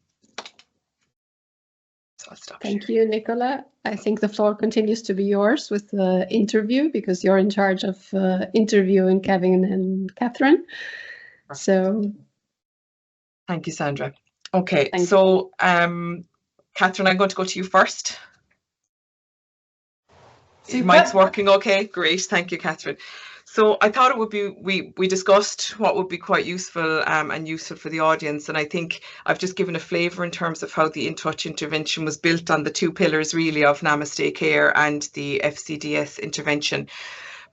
Speaker 4: So I'll stop.
Speaker 1: Thank you, Nicola. I think the floor continues to be yours with the interview, because you're in charge of interviewing Kevin and Catherine. So
Speaker 4: thank you, Sandra. Okay, so Catherine, I'm going to go to you first. Your mic's working okay? Great, thank you, Catherine. So I thought it would be, we discussed what would be quite useful and useful for the audience, and I think I've just given a flavour in terms of how the In Touch intervention was built on the two pillars really of Namaste Care and the FCDS intervention.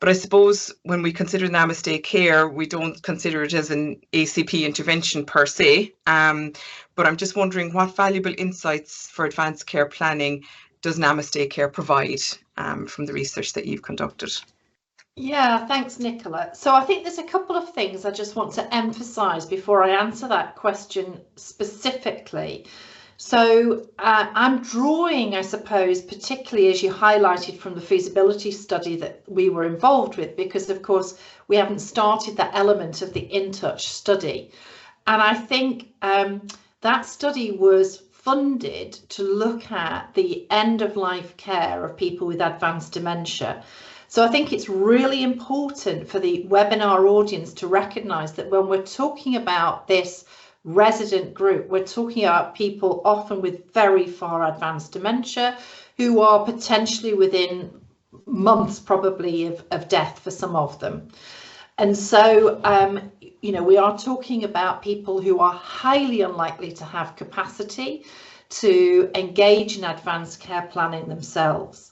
Speaker 4: But I suppose when we consider Namaste Care, we don't consider it as an ACP intervention per se, but I'm just wondering what valuable insights for advanced care planning does Namaste Care provide from the research that you've conducted?
Speaker 5: Yeah, thanks, Nicola. So I think there's a couple of things I just want to emphasise before I answer that question specifically. So I'm drawing, I suppose, particularly as you highlighted from the feasibility study that we were involved with, because of course we haven't started that element of the In Touch study. And I think that study was funded to look at the end of life care of people with advanced dementia. So I think it's really important for the webinar audience to recognise that when we're talking about this resident group, we're talking about people often with very far advanced dementia who are potentially within months probably of death for some of them. And so, you know, we are talking about people who are highly unlikely to have capacity to engage in advanced care planning themselves.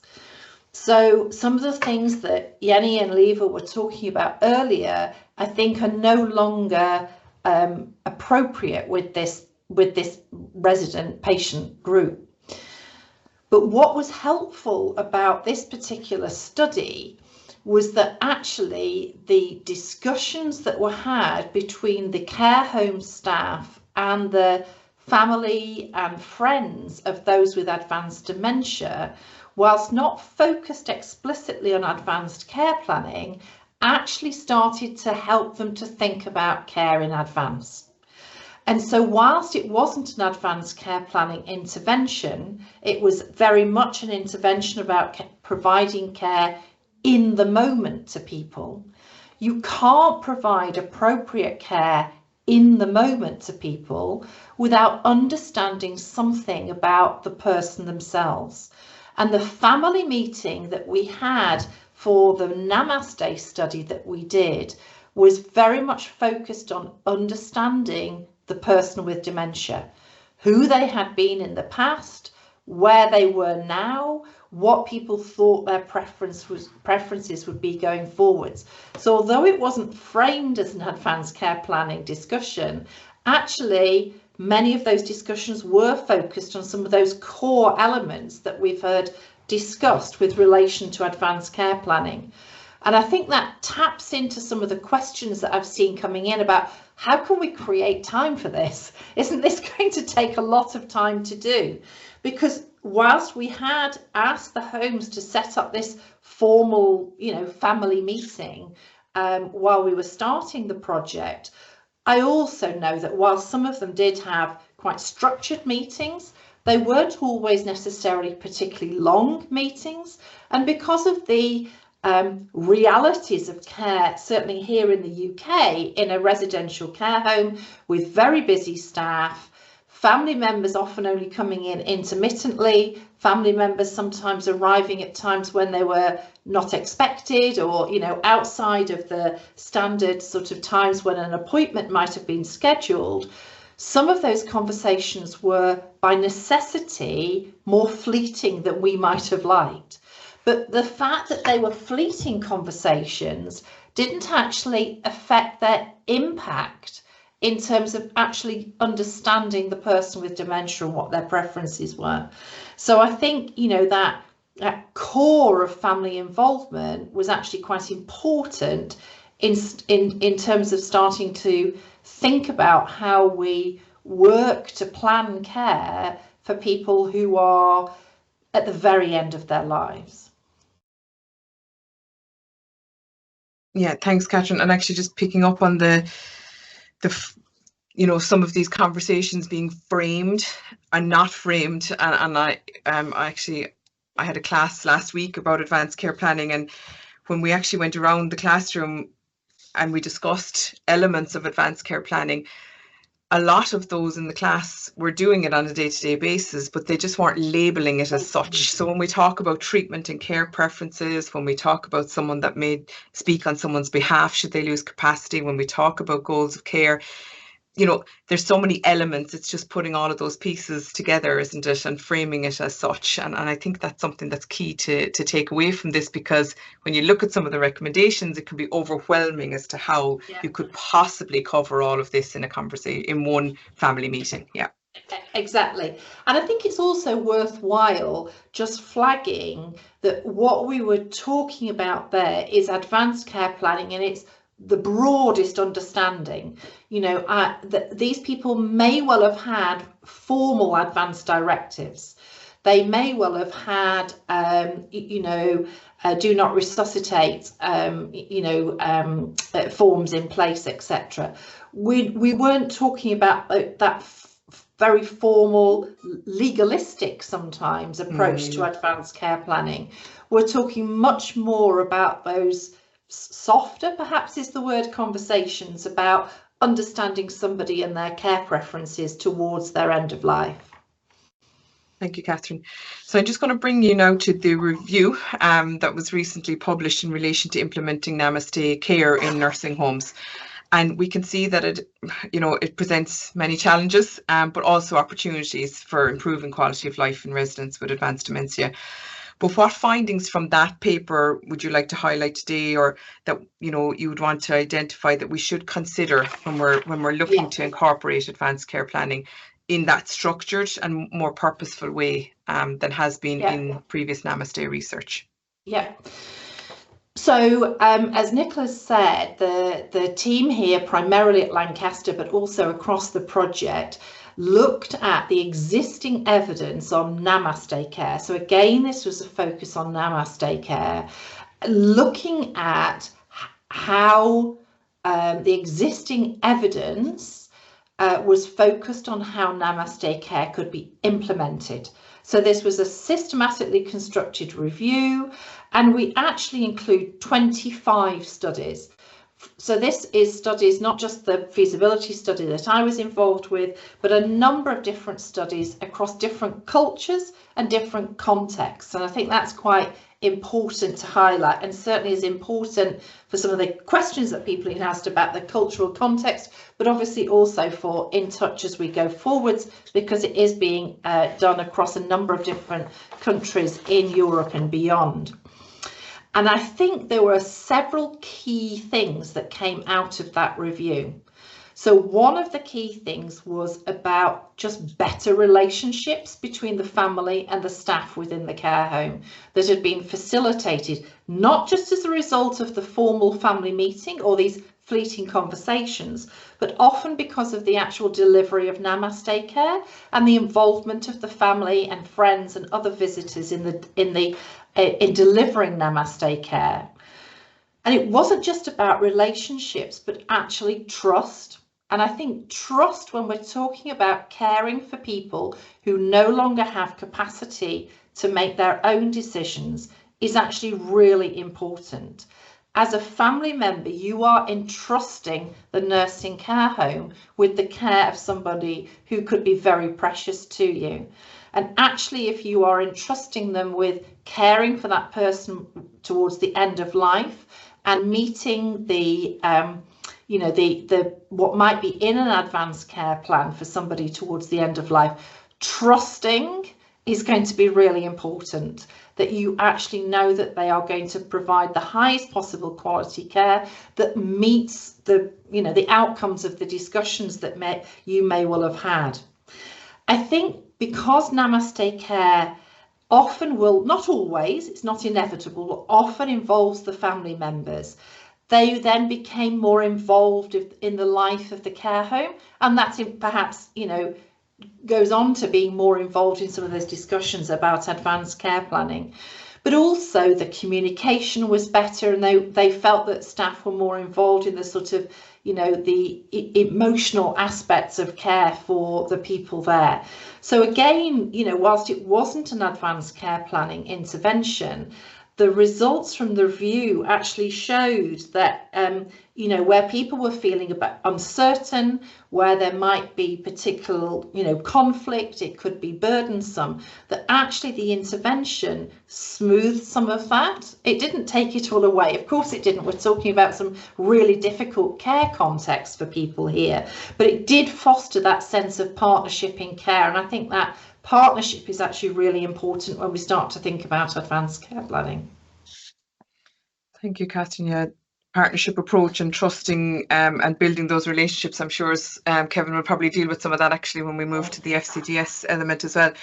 Speaker 5: So some of the things that Jenny and Leva were talking about earlier, I think are no longer appropriate with this resident patient group. But what was helpful about this particular study was that actually the discussions that were had between the care home staff and the family and friends of those with advanced dementia, whilst not focused explicitly on advanced care planning, actually started to help them to think about care in advance. And so whilst it wasn't an advanced care planning intervention, it was very much an intervention about providing care in the moment to people. You can't provide appropriate care in the moment to people without understanding something about the person themselves. And the family meeting that we had for the Namaste study that we did was very much focused on understanding the person with dementia, who they had been in the past, where they were now, what people thought their preferences would be going forwards. So although it wasn't framed as an advanced care planning discussion, actually many of those discussions were focused on some of those core elements that we've heard discussed with relation to advanced care planning. And I think that taps into some of the questions that I've seen coming in about how can we create time for this? Isn't this going to take a lot of time to do? Because whilst we had asked the homes to set up this formal, family meeting while we were starting the project, I also know that while some of them did have quite structured meetings, they weren't always necessarily particularly long meetings. And because of the realities of care, certainly here in the UK, in a residential care home with very busy staff, family members often only coming in intermittently, family members sometimes arriving at times when they were not expected, or outside of the standard sort of times when an appointment might have been scheduled. Some of those conversations were by necessity more fleeting than we might have liked. But the fact that they were fleeting conversations didn't actually affect their impact in terms of actually understanding the person with dementia and what their preferences were. So I think, you know, that core of family involvement was actually quite important in terms of starting to think about how we work to plan care for people who are at the very end of their lives.
Speaker 4: Yeah, thanks, Catherine. And actually just picking up on the you know, some of these conversations being framed and not framed. And I had a class last week about advanced care planning, and when we actually went around the classroom and we discussed elements of advanced care planning, a lot of those in the class were doing it on a day-to-day basis, but they just weren't labeling it as such. So when we talk about treatment and care preferences, when we talk about someone that may speak on someone's behalf should they lose capacity, when we talk about goals of care, you know, there's so many elements. It's just putting all of those pieces together, isn't it, and framing it as such. And I think that's something that's key to take away from this, because when you look at some of the recommendations, it can be overwhelming as to how you could possibly cover all of this in a conversation, in one family meeting. Yeah,
Speaker 5: exactly. And I think it's also worthwhile just flagging that what we were talking about there is advanced care planning, and it's the broadest understanding. You know, these people may well have had formal advanced directives. They may well have had, you know, do not resuscitate, you know, forms in place, etc. We weren't talking about that very formal, legalistic sometimes approach to advanced care planning. We're talking much more about those softer, perhaps is the word, conversations about understanding somebody and their care preferences towards their end of life.
Speaker 4: Thank you, Catherine. So I'm just going to bring you now to the review that was recently published in relation to implementing Namaste care in nursing homes. And we can see that it, you know, it presents many challenges, but also opportunities for improving quality of life in residents with advanced dementia. But what findings from that paper would you like to highlight today, or that, you know, you would want to identify that we should consider when we're looking to incorporate advanced care planning in that structured and more purposeful way than has been in previous Namaste research?
Speaker 5: Yeah. So as Nicholas said, the team here, primarily at Lancaster, but also across the project, looked at the existing evidence on Namaste care. So again, this was a focus on Namaste care, looking at how the existing evidence was focused on how Namaste care could be implemented. So this was a systematically constructed review, and we actually include 25 studies. So this is studies, not just the feasibility study that I was involved with, but a number of different studies across different cultures and different contexts. And I think that's quite important to highlight, and certainly is important for some of the questions that people have asked about the cultural context, but obviously also for In Touch as we go forwards, because it is being done across a number of different countries in Europe and beyond. And I think there were several key things that came out of that review. So one of the key things was about just better relationships between the family and the staff within the care home that had been facilitated, not just as a result of the formal family meeting or these fleeting conversations, but often because of the actual delivery of Namaste care and the involvement of the family and friends and other visitors in delivering Namaste care. And it wasn't just about relationships, but actually trust. And I think trust, when we're talking about caring for people who no longer have capacity to make their own decisions, is actually really important. As a family member, you are entrusting the nursing care home with the care of somebody who could be very precious to you. And actually, if you are entrusting them with caring for that person towards the end of life and meeting the you know, the what might be in an advanced care plan for somebody towards the end of life, trusting is going to be really important. that you actually know that they are going to provide the highest possible quality care that meets the, you know, the outcomes of the discussions that you may well have had. I think because Namaste Care often will, not always, it's not inevitable, but often involves the family members, they then became more involved in the life of the care home, and that perhaps, you know, goes on to being more involved in some of those discussions about advanced care planning. But also the communication was better, and they felt that staff were more involved in the sort of, you know, the emotional aspects of care for the people there. So again, you know, whilst it wasn't an advanced care planning intervention, the results from the review actually showed that, you know, where people were feeling a bit uncertain, where there might be particular, you know, conflict, it could be burdensome, that actually the intervention smoothed some of that. It didn't take it all away. Of course it didn't. We're talking about some really difficult care contexts for people here, but it did foster that sense of partnership in care. And I think that partnership is actually really important when we start to think about advanced care planning.
Speaker 4: Thank you, Catherine. Yeah, partnership approach and trusting and building those relationships. I'm sure Kevin will probably deal with some of that actually when we move to the FCDS element as well.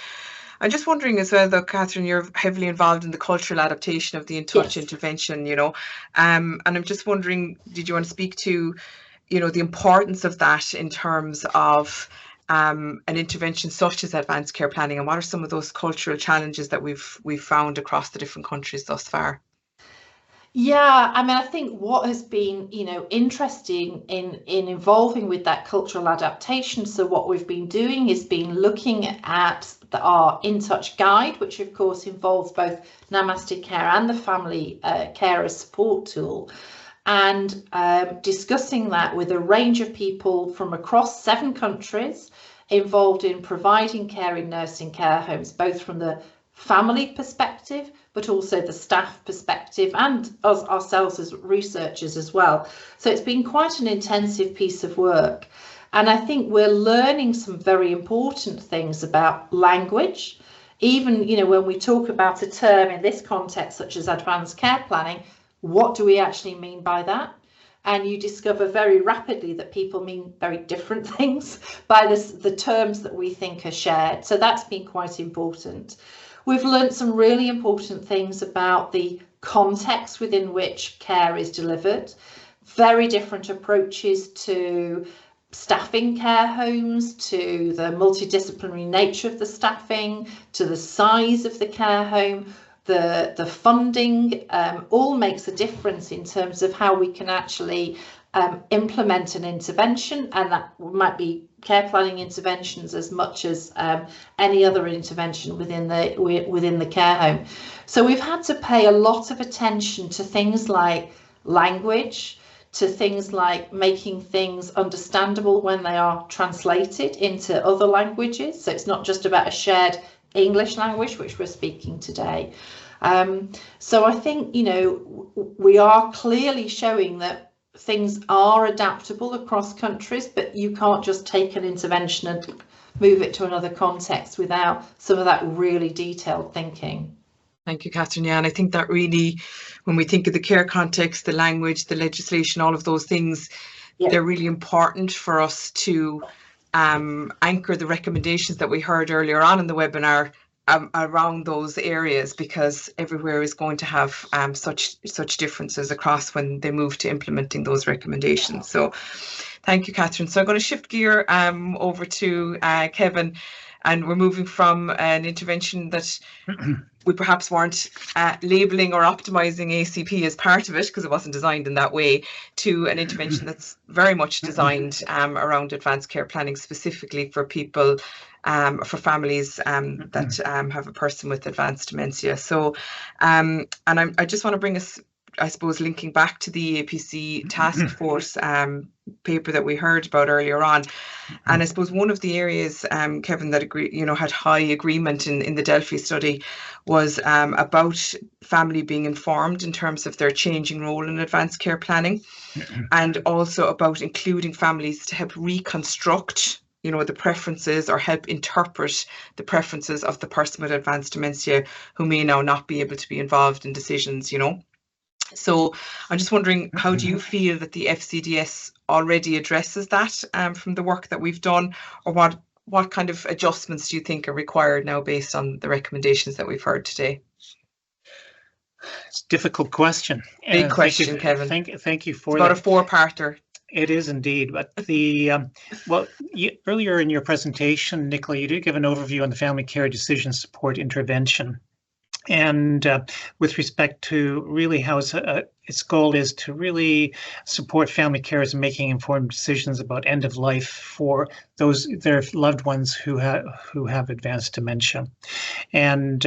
Speaker 4: I'm just wondering as well, though, Catherine, you're heavily involved in the cultural adaptation of the in-touch intervention, you know, and I'm just wondering, did you want to speak to, you know, the importance of that in terms of an intervention such as advanced care planning, and what are some of those cultural challenges that we've found across the different countries thus far?
Speaker 5: Yeah, I mean, I think what has been, you know, interesting in involving with that cultural adaptation. So what we've been doing is been looking at our In Touch guide, which of course involves both Namaste Care and the family carer support tool, and discussing that with a range of people from across 7 countries involved in providing care in nursing care homes, both from the family perspective, but also the staff perspective, and us ourselves as researchers as well. So it's been quite an intensive piece of work. And I think we're learning some very important things about language. Even, you know, when we talk about a term in this context, such as advanced care planning, what do we actually mean by that? And you discover very rapidly that people mean very different things by the terms that we think are shared. So that's been quite important. We've learned some really important things about the context within which care is delivered, very different approaches to staffing care homes, to the multidisciplinary nature of the staffing, to the size of the care home, the funding, all makes a difference in terms of how we can actually implement an intervention, and that might be care planning interventions as much as any other intervention within the care home. So we've had to pay a lot of attention to things like language, to things like making things understandable when they are translated into other languages. So it's not just about a shared English language, which we're speaking today. So I think, you know, we are clearly showing that things are adaptable across countries, but you can't just take an intervention and move it to another context without some of that really detailed thinking.
Speaker 4: Thank you, Catherine. Yeah, and I think that really, when we think of the care context, the language, the legislation, all of those things, they're really important for us to anchor the recommendations that we heard earlier on in the webinar around those areas, because everywhere is going to have such differences across when they move to implementing those recommendations. So thank you, Catherine. So I'm going to shift gear over to Kevin, and we're moving from an intervention that we perhaps weren't labelling or optimising ACP as part of it, because it wasn't designed in that way, to an intervention that's very much designed around advanced care planning, specifically for people, for families that have a person with advanced dementia. So, and I just want to bring us, I suppose, linking back to the EAPC task force paper that we heard about earlier on. And I suppose one of the areas, Kevin, that had high agreement in the Delphi study was about family being informed in terms of their changing role in advanced care planning, and also about including families to help reconstruct you know, the preferences, or help interpret the preferences of the person with advanced dementia who may now not be able to be involved in decisions, you know. So I'm just wondering, how do you feel that the FCDS already addresses that from the work that we've done, or what kind of adjustments do you think are required now based on the recommendations that we've heard today?
Speaker 6: It's a difficult question.
Speaker 4: Big question, Kevin.
Speaker 6: Thank you for
Speaker 4: that.
Speaker 6: that.
Speaker 4: About a four-parter.
Speaker 6: It is indeed, but the well, earlier in your presentation, Nicola, you did give an overview on the family care decision support intervention, and with respect to really how its goal is to really support family carers in making informed decisions about end of life for their loved ones who have advanced dementia, and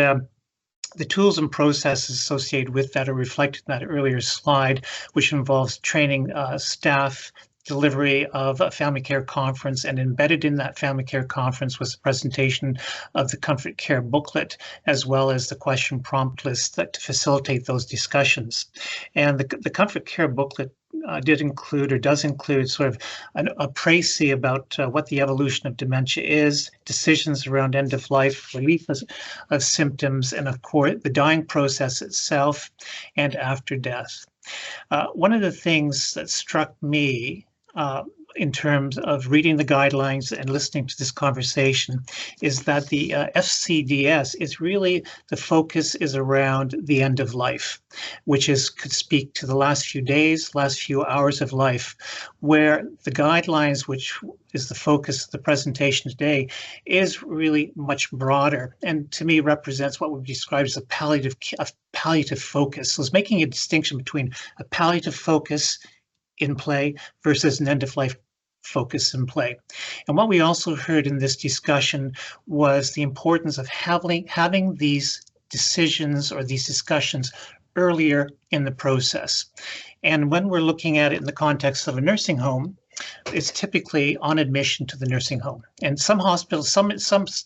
Speaker 6: the tools and processes associated with that are reflected in that earlier slide, which involves training staff, delivery of a family care conference, and embedded in that family care conference was the presentation of the Comfort Care booklet, as well as the question prompt list to facilitate those discussions. And the Comfort Care booklet does include sort of a précis about what the evolution of dementia is, decisions around end of life, relief of symptoms, and of course the dying process itself and after death. One of the things that struck me in terms of reading the guidelines and listening to this conversation is that the FCDS is really, the focus is around the end of life, which could speak to the last few days, last few hours of life, where the guidelines, which is the focus of the presentation today, is really much broader, and to me represents what we've described as a palliative focus. So it's making a distinction between a palliative focus in play versus an end-of-life focus in play. And what we also heard in this discussion was the importance of having these decisions or these discussions earlier in the process. And when we're looking at it in the context of a nursing home, it's typically on admission to the nursing home. And some hospitals, some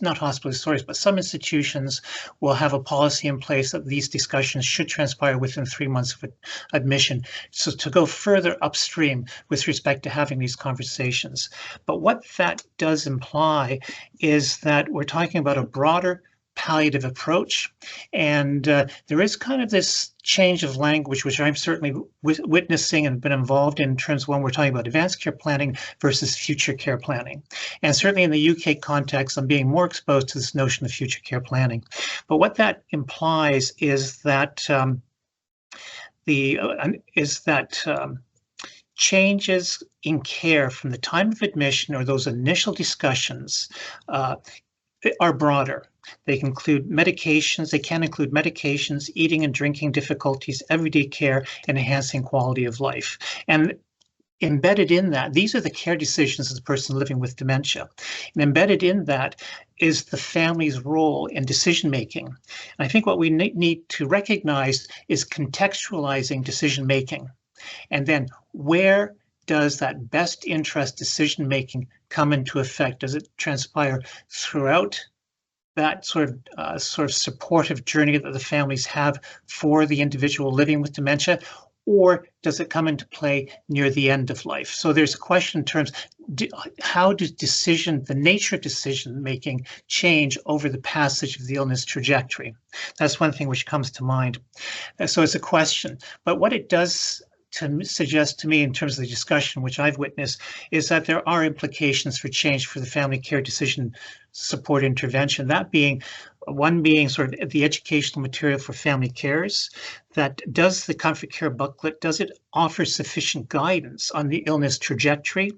Speaker 6: not hospitals, sorry, but some institutions will have a policy in place that these discussions should transpire within 3 months of admission. So to go further upstream with respect to having these conversations. But what that does imply is that we're talking about a broader palliative approach, and there is kind of this change of language, which I'm certainly witnessing and been involved in terms of when we're talking about advanced care planning versus future care planning. And certainly in the UK context, I'm being more exposed to this notion of future care planning. But what that implies is that changes in care from the time of admission or those initial discussions are broader. They can include medications. They can include medications, eating and drinking difficulties, everyday care, and enhancing quality of life. And embedded in that, these are the care decisions of the person living with dementia. And embedded in that is the family's role in decision making. And I think what we need to recognize is contextualizing decision making. And then where does that best interest decision making come into effect? Does it transpire throughout that sort of supportive journey that the families have for the individual living with dementia, or does it come into play near the end of life? So there's a question in terms, how does the nature of decision making change over the passage of the illness trajectory? That's one thing which comes to mind. So it's a question, but what it does to suggest to me in terms of the discussion which I've witnessed is that there are implications for change for the family care decision support intervention, that being one being sort of the educational material for family carers. That does the Comfort Care booklet, does it offer sufficient guidance on the illness trajectory,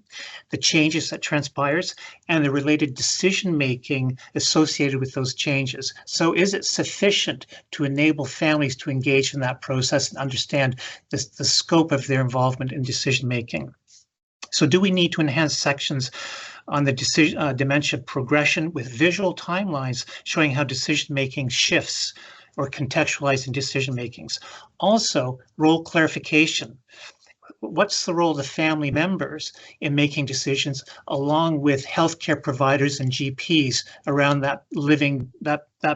Speaker 6: the changes that transpires, and the related decision making associated with those changes? So is it sufficient to enable families to engage in that process and understand the scope of their involvement in decision making? So do we need to enhance sections on the dementia progression with visual timelines showing how decision making shifts or contextualizing decision makings? Also, role clarification. What's the role of the family members in making decisions along with healthcare providers and GPs around that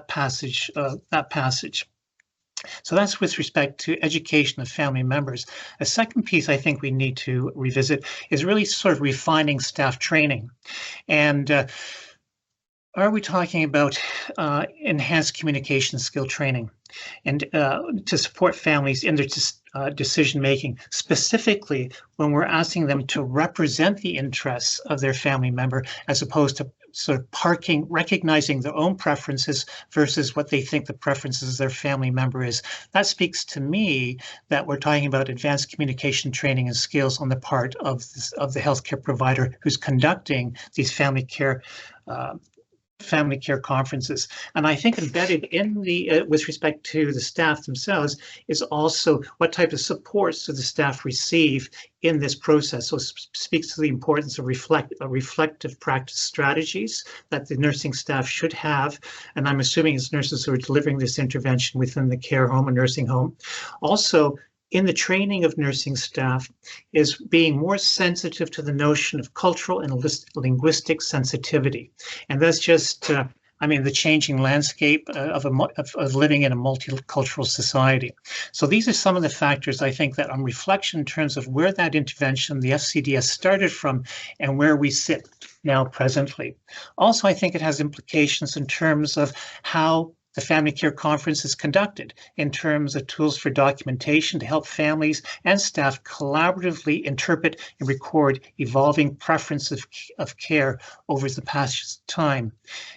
Speaker 6: passage? So that's with respect to education of family members. A second piece I think we need to revisit is really sort of refining staff training. And are we talking about enhanced communication skill training and to support families in their decision making, specifically when we're asking them to represent the interests of their family member as opposed to sort of recognizing their own preferences versus what they think the preferences of their family member is. That speaks to me that we're talking about advanced communication training and skills on the part of the healthcare provider who's conducting these family care conferences. And I think embedded in the, with respect to the staff themselves, is also what type of supports do the staff receive in this process. So it speaks to the importance of reflective practice strategies that the nursing staff should have. And I'm assuming it's nurses who are delivering this intervention within the care home or nursing home. Also, in the training of nursing staff is being more sensitive to the notion of cultural and linguistic sensitivity. And that's just, the changing landscape of living in a multicultural society. So these are some of the factors I think that on reflection in terms of where that intervention, the FCDS started from and where we sit now presently. Also, I think it has implications in terms of how the Family Care Conference is conducted in terms of tools for documentation to help families and staff collaboratively interpret and record evolving preferences of care over the passage of time.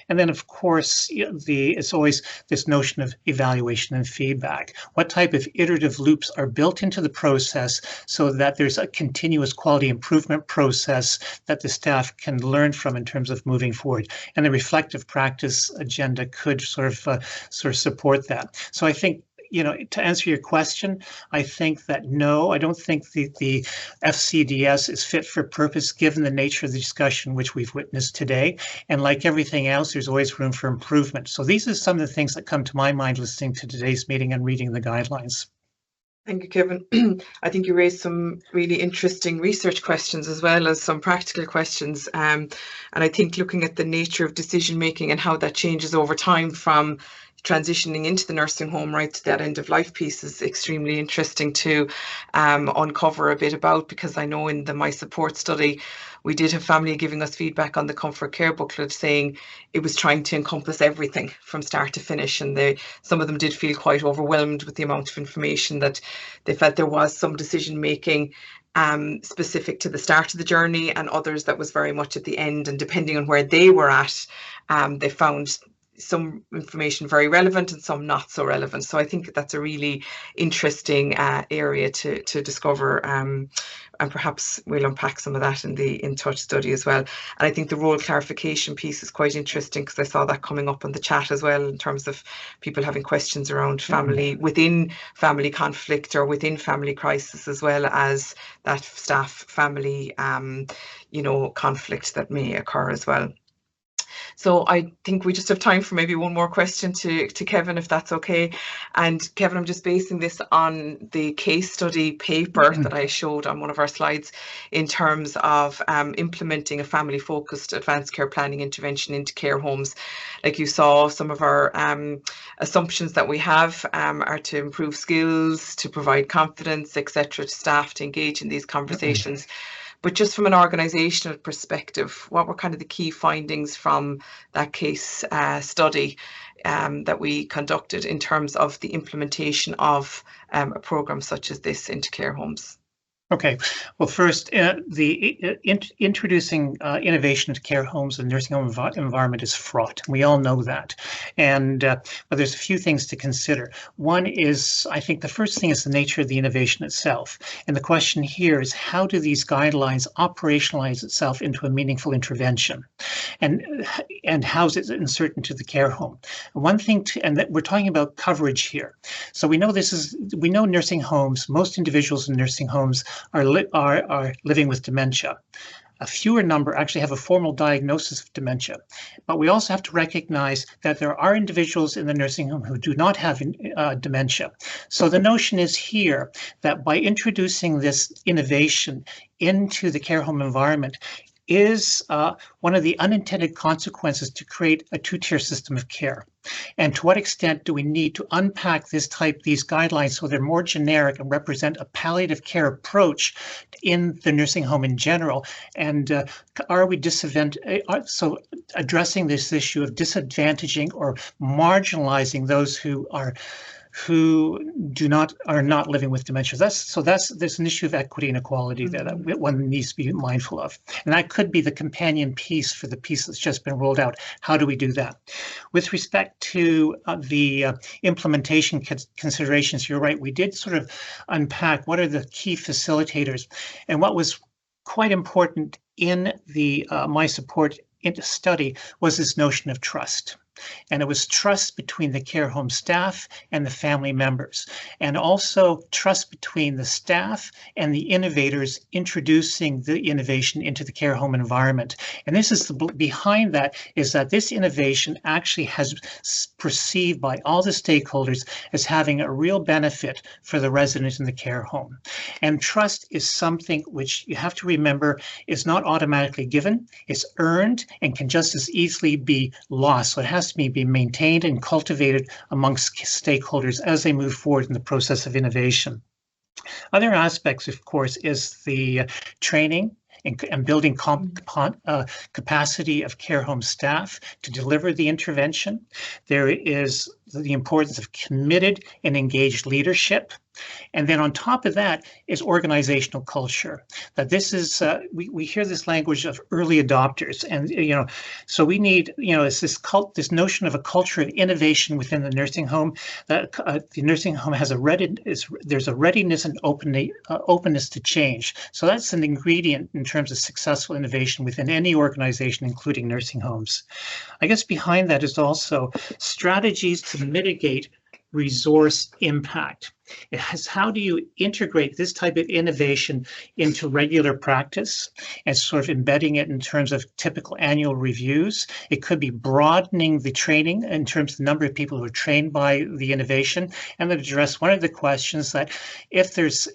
Speaker 6: And then, of course, it's always this notion of evaluation and feedback. What type of iterative loops are built into the process so that there's a continuous quality improvement process that the staff can learn from in terms of moving forward. And the reflective practice agenda could sort of support that. So I think, to answer your question, I think that no, I don't think the FCDS is fit for purpose given the nature of the discussion which we've witnessed today. And like everything else, there's always room for improvement. So these are some of the things that come to my mind listening to today's meeting and reading the guidelines.
Speaker 4: Thank you, Kevin. I think you raised some really interesting research questions as well as some practical questions. And I think looking at the nature of decision making and how that changes over time from transitioning into the nursing home right to that end of life piece is extremely interesting to uncover a bit about, because I know in the My Support study we did have family giving us feedback on the Comfort Care booklet saying it was trying to encompass everything from start to finish, and some of them did feel quite overwhelmed with the amount of information that they felt there was some decision making specific to the start of the journey, and others that was very much at the end, and depending on where they were at, they found some information very relevant and some not so relevant. So I think that's a really interesting area to discover, and perhaps we'll unpack some of that in the In Touch study as well. And I think the role clarification piece is quite interesting, because I saw that coming up on the chat as well in terms of people having questions around family, within family conflict or within family crisis, as well as that staff family conflict that may occur as well. So I think we just have time for maybe one more question to Kevin, if that's okay. And Kevin, I'm just basing this on the case study paper that I showed on one of our slides in terms of implementing a family-focused advanced care planning intervention into care homes. Like you saw, some of our assumptions that we have are to improve skills, to provide confidence, etc., to staff to engage in these conversations. But just from an organisational perspective, what were kind of the key findings from that case study that we conducted in terms of the implementation of a programme such as this into care homes?
Speaker 6: Okay, well, first, introducing innovation to care homes and nursing home environment is fraught. We all know that. And but there's a few things to consider. One is, I think the first thing is the nature of the innovation itself. And the question here is, how do these guidelines operationalize itself into a meaningful intervention? And how's it insert into the care home? One thing, and that we're talking about coverage here. So we know nursing homes, most individuals in nursing homes are living with dementia. A fewer number actually have a formal diagnosis of dementia. But we also have to recognize that there are individuals in the nursing home who do not have dementia. So the notion is here that by introducing this innovation into the care home environment, is one of the unintended consequences to create a two-tier system of care? And to what extent do we need to unpack these guidelines so they're more generic and represent a palliative care approach in the nursing home in general? And are we so addressing this issue of disadvantaging or marginalizing those who are not living with dementia? There's an issue of equity and equality there that one needs to be mindful of, and that could be the companion piece for the piece that's just been rolled out. How do we do that? With respect to the implementation considerations, you're right. We did sort of unpack what are the key facilitators, and what was quite important in the my support study was this notion of trust. And it was trust between the care home staff and the family members, and also trust between the staff and the innovators introducing the innovation into the care home environment. And this is behind that is that this innovation actually has perceived by all the stakeholders as having a real benefit for the resident in the care home. And trust is something which you have to remember is not automatically given. It's earned and can just as easily be lost. So it has to be maintained and cultivated amongst stakeholders as they move forward in the process of innovation. Other aspects, of course, is the training and building capacity of care home staff to deliver the intervention. There is the importance of committed and engaged leadership. And then on top of that is organizational culture. That this is, we hear this language of early adopters, and so we need, it's this notion of a culture of innovation within the nursing home. That the nursing home has there's a readiness and openness to change. So that's an ingredient in terms of successful innovation within any organization, including nursing homes. I guess behind that is also strategies to mitigate resource impact. It has, how do you integrate this type of innovation into regular practice and sort of embedding it in terms of typical annual reviews? It could be broadening the training in terms of the number of people who are trained by the innovation, and then address one of the questions that if there's,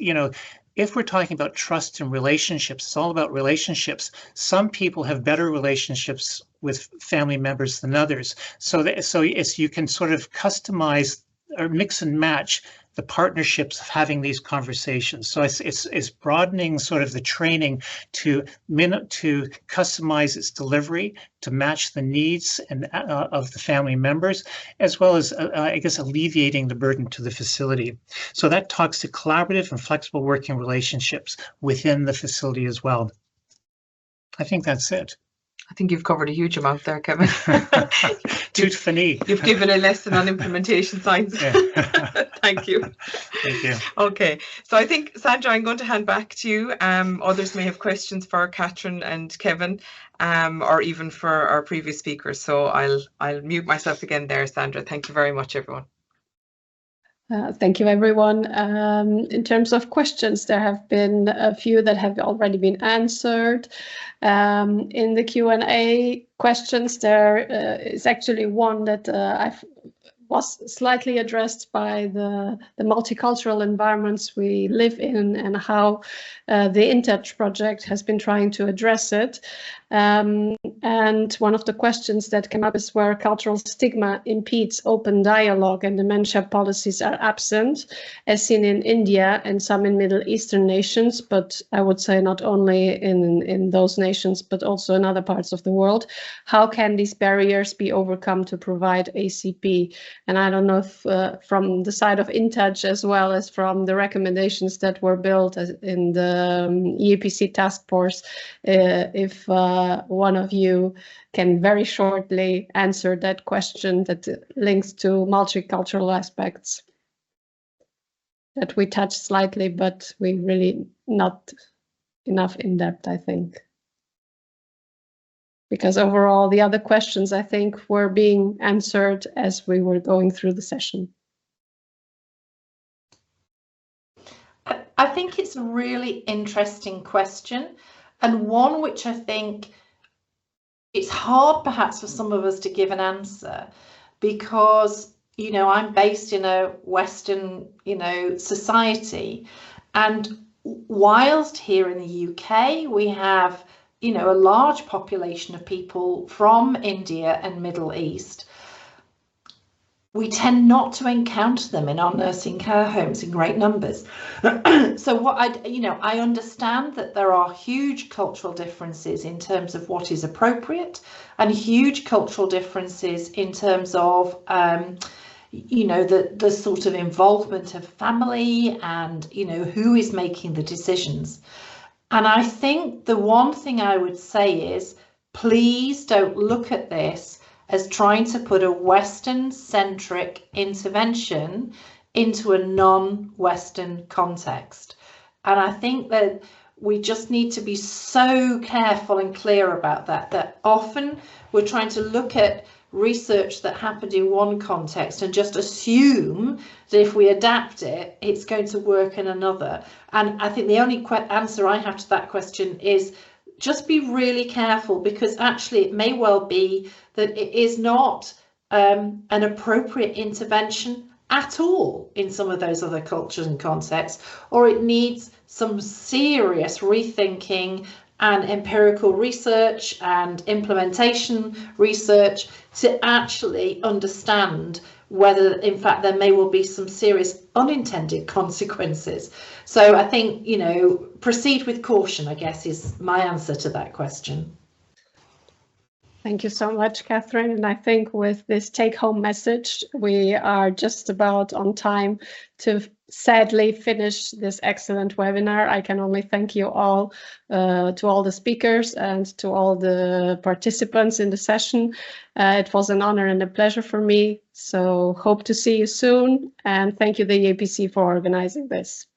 Speaker 6: if we're talking about trust and relationships, it's all about relationships. Some people have better relationships with family members than others. So you can sort of customize or mix and match the partnerships of having these conversations. So it's broadening sort of the training to customize its delivery to match the needs and of the family members, as well as I guess alleviating the burden to the facility. So that talks to collaborative and flexible working relationships within the facility as well. I think that's it.
Speaker 4: I think you've covered a huge amount there, Kevin.
Speaker 6: Tout fini.
Speaker 4: You've given a lesson on implementation science. Thank you.
Speaker 6: Thank you.
Speaker 4: Okay, so I think, Sandra, I'm going to hand back to you. Others may have questions for Catherine and Kevin, or even for our previous speakers. So I'll mute myself again there, Sandra. Thank you very much, everyone.
Speaker 1: Thank you, everyone. In terms of questions, there have been a few that have already been answered. In the Q&A questions, there is actually one that was slightly addressed by the multicultural environments we live in and how the InTouch project has been trying to address it. And one of the questions that came up is where cultural stigma impedes open dialogue and dementia policies are absent, as seen in India and some in Middle Eastern nations, but I would say not only in those nations, but also in other parts of the world. How can these barriers be overcome to provide ACP? And I don't know if from the side of InTouch as well as from the recommendations that were built in the EAPC task force, if one of you can very shortly answer that question that links to multicultural aspects that we touched slightly, but we really not enough in depth, I think. Because overall, the other questions, I think, were being answered as we were going through the session.
Speaker 5: I think it's a really interesting question, and one which I think it's hard perhaps for some of us to give an answer, because, I'm based in a Western, society, and whilst here in the UK we have you know, a large population of people from India and Middle East, we tend not to encounter them in our nursing care homes in great numbers. So what I understand that there are huge cultural differences in terms of what is appropriate, and huge cultural differences in terms of you know, the sort of involvement of family and, you know, who is making the decisions. And I think the one thing I would say is, please don't look at this as trying to put a Western-centric intervention into a non-Western context. And I think that we just need to be so careful and clear about that, that often we're trying to look at research that happened in one context and just assume that if we adapt it, it's going to work in another. And I think the only answer I have to that question is just be really careful, because actually it may well be that it is not an appropriate intervention at all in some of those other cultures and contexts, or it needs some serious rethinking and empirical research and implementation research to actually understand whether in fact there may well be some serious unintended consequences. So I think, you know, proceed with caution, I guess, is my answer to that question.
Speaker 1: Thank you so much, Catherine. And I think with this take-home message, we are just about on time to sadly finish this excellent webinar. I can only thank you all, to all the speakers and to all the participants in the session. It was an honor and a pleasure for me. So hope to see you soon. And thank you, the EAPC, for organizing this.